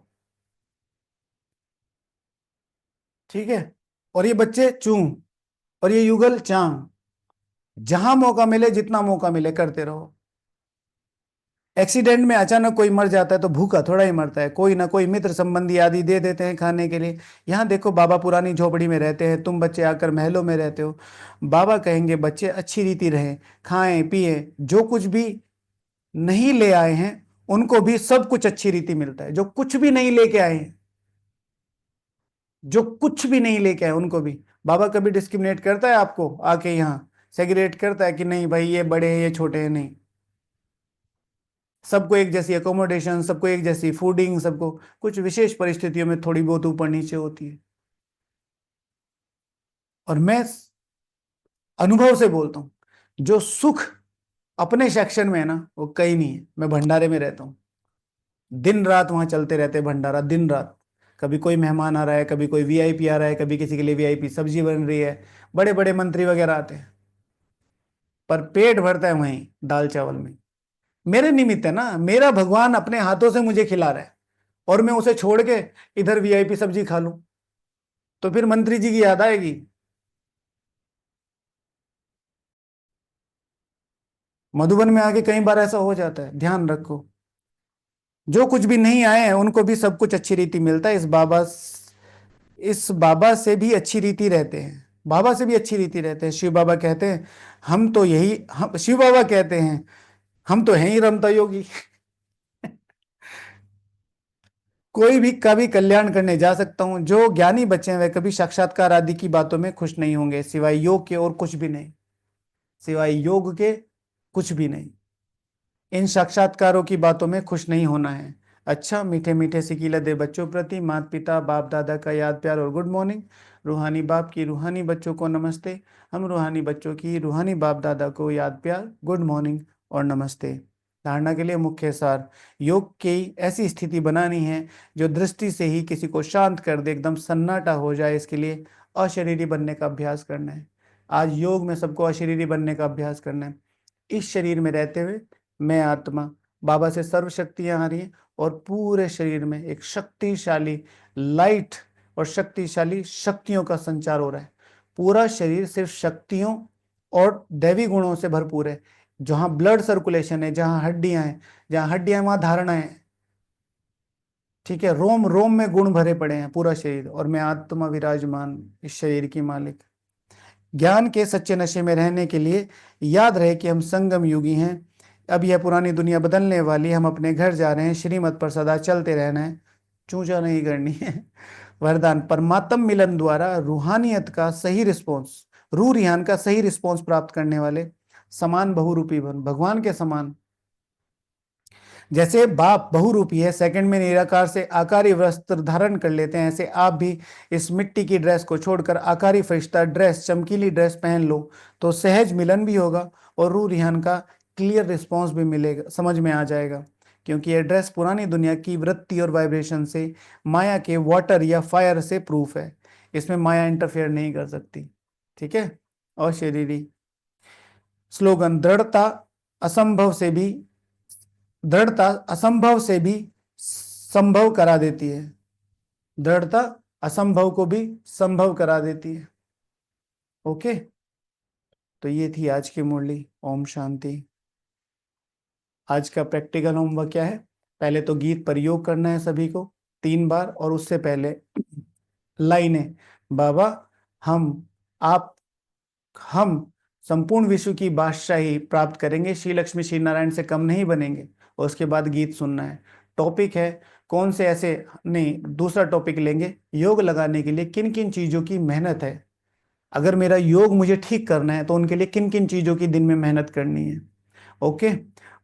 ठीक है। और ये बच्चे चूं, और ये युगल चां, जहां मौका मिले, जितना मौका मिले करते रहो। एक्सीडेंट में अचानक कोई मर जाता है तो भूखा थोड़ा ही मरता है, कोई ना कोई मित्र संबंधी आदि दे देते हैं खाने के लिए। यहाँ देखो, बाबा पुरानी झोपड़ी में रहते हैं, तुम बच्चे आकर महलों में रहते हो। बाबा कहेंगे बच्चे अच्छी रीति रहें, खाएं पिएं, जो कुछ भी नहीं ले आए हैं उनको भी सब कुछ अच्छी रीति मिलता है। जो कुछ भी नहीं लेके आए हैं, जो कुछ भी नहीं लेके आए उनको भी बाबा कभी डिस्क्रिमिनेट करता है आपको आके यहाँ, सेग्रीगेट करता है कि नहीं भाई ये बड़े हैं ये छोटे हैं? नहीं, सबको एक जैसी अकोमोडेशन, सबको एक जैसी फूडिंग, सबको कुछ विशेष परिस्थितियों में थोड़ी बहुत ऊपर नीचे होती है। और मैं अनुभव से बोलता हूं, जो सुख अपने सेक्शन में है ना वो कहीं नहीं है। मैं भंडारे में रहता हूं, दिन रात वहां चलते रहते हैं भंडारा, दिन रात। कभी कोई मेहमान आ रहा है, कभी कोई वीआईपी आ रहा है, कभी किसी के लिए वीआईपी सब्जी बन रही है, बड़े बड़े मंत्री वगैरह आते हैं, पर पेट भरता है वहीं दाल चावल में। मेरे निमित्त है ना, मेरा भगवान अपने हाथों से मुझे खिला रहा है, और मैं उसे छोड़ के इधर वीआईपी सब्जी खा लूं तो फिर मंत्री जी की याद आएगी। मधुबन में आके कई बार ऐसा हो जाता है, ध्यान रखो। जो कुछ भी नहीं आए हैं उनको भी सब कुछ अच्छी रीति मिलता है। इस बाबा से भी अच्छी रीति रहते हैं, बाबा से भी अच्छी रीति रहते हैं। शिव बाबा कहते हैं हम तो यही हम शिव बाबा कहते हैं हम तो हैं ही रमता योगी। कोई भी कभी कल्याण करने जा सकता हूं। जो ज्ञानी बच्चे हैं वे कभी साक्षात्कार आदि की बातों में खुश नहीं होंगे, सिवाय योग के और कुछ भी नहीं, सिवाय योग के कुछ भी नहीं। इन साक्षात्कारों की बातों में खुश नहीं होना है। अच्छा, मीठे मीठे सिकीला दे बच्चों प्रति माता पिता बाप दादा का याद प्यार और गुड मॉर्निंग। रूहानी बाप की रूहानी बच्चों को नमस्ते। हम रूहानी बच्चों की रूहानी बाप दादा को याद प्यार, गुड मॉर्निंग और नमस्ते। धारणा के लिए मुख्य सार, योग की ऐसी स्थिति बनानी है जो दृष्टि से ही किसी को शांत कर दे, एकदम सन्नाटा हो जाए। इसके लिए अशरीरी बनने का अभ्यास करना है। आज योग में सबको अशरीरी बनने का अभ्यास करना है। इस शरीर में रहते हुए मैं आत्मा, बाबा से सर्व शक्तियां आ रही हैं और पूरे शरीर में एक शक्तिशाली लाइट और शक्तिशाली शक्तियों का संचार हो रहा है। पूरा शरीर सिर्फ शक्तियों और दैवी गुणों से भरपूर है। जहां ब्लड सर्कुलेशन है, जहां हड्डियां हैं, जहां हड्डियां वहां धारणाएं हैं। ठीक है, रोम रोम में गुण भरे पड़े हैं पूरा शरीर, और मैं आत्मा विराजमान इस शरीर की मालिक। ज्ञान के सच्चे नशे में रहने के लिए याद रहे कि हम संगम युगी हैं। अब यह पुरानी दुनिया बदलने वाली, हम अपने घर जा रहे हैं, श्रीमत पर सदा चलते रहना है, चूचा नहीं करनी है। वरदान, परमात्म मिलन द्वारा रूहानियत का सही रिस्पॉन्स, रूह रिहान का सही रिस्पॉन्स प्राप्त करने वाले समान बहुरूपी बन, भगवान के समान। जैसे बाप बहुरूपी है, सेकंड में निराकार से आकारी वस्त्र धारण कर लेते हैं, ऐसे आप भी इस मिट्टी की ड्रेस को छोड़कर आकारी फरिश्ता ड्रेस, चमकीली ड्रेस पहन लो, तो सहज मिलन भी होगा और रूह रिहान का क्लियर रिस्पॉन्स भी मिलेगा, समझ में आ जाएगा। क्योंकि यह ड्रेस पुरानी दुनिया की वृत्ति और वाइब्रेशन से, माया के वाटर या फायर से प्रूफ है। इसमें माया इंटरफेयर नहीं कर सकती। ठीक है। और शरीरी स्लोगन, दृढ़ता असंभव से भी संभव करा देती है। दृढ़ता असंभव को भी संभव करा देती है। ओके, तो ये थी आज की मुरली। ओम शांति। आज का प्रैक्टिकल होमवर्क क्या है? पहले तो गीत पर योग करना है सभी को 3 बार, और उससे पहले लाइनें, बाबा हम आप हम संपूर्ण विश्व की बादशाही प्राप्त करेंगे, श्री लक्ष्मी श्री नारायण से कम नहीं बनेंगे। और उसके बाद गीत सुनना है। टॉपिक है कौन से ऐसे, नहीं, दूसरा टॉपिक लेंगे, योग लगाने के लिए किन किन चीजों की मेहनत है। अगर मेरा योग मुझे ठीक करना है तो उनके लिए किन किन चीजों की दिन में मेहनत करनी है। ओके।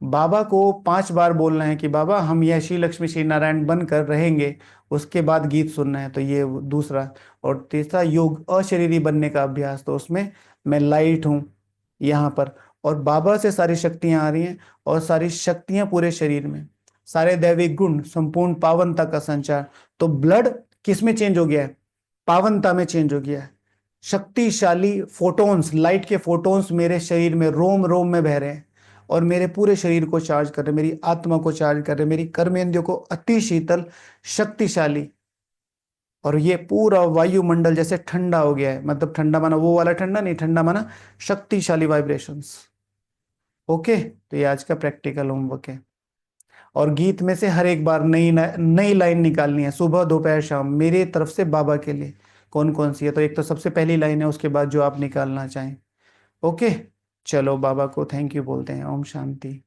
बाबा को 5 बार बोलना है कि बाबा हम यह श्री लक्ष्मी श्री नारायण बनकर रहेंगे। उसके बाद गीत सुनना है, तो ये दूसरा। और तीसरा, योग अशरीरी बनने का अभ्यास, तो उसमें मैं लाइट हूं यहाँ पर, और बाबा से सारी शक्तियां आ रही हैं, और सारी शक्तियां पूरे शरीर में, सारे दैविक गुण, संपूर्ण पावनता का संचार। तो ब्लड किस में चेंज हो गया है? पावनता में चेंज हो गया है। शक्तिशाली फोटॉन्स, लाइट के फोटॉन्स मेरे शरीर में रोम रोम में बह रहे हैं और मेरे पूरे शरीर को चार्ज कर रहे हैं, मेरी आत्मा को चार्ज कर रहे हैं, मेरी कर्मेंद्रियों को अति शीतल, शक्तिशाली। और ये पूरा वायुमंडल जैसे ठंडा हो गया है, मतलब ठंडा माना वो वाला ठंडा नहीं, ठंडा माना शक्तिशाली वाइब्रेशंस। ओके, तो ये आज का प्रैक्टिकल होमवर्क है। और गीत में से हर एक बार नई नई लाइन निकालनी है, सुबह दोपहर शाम, मेरे तरफ से बाबा के लिए। कौन कौन सी है? तो एक तो सबसे पहली लाइन है, उसके बाद जो आप निकालना चाहें। ओके, चलो बाबा को थैंक यू बोलते हैं। ओम शांति।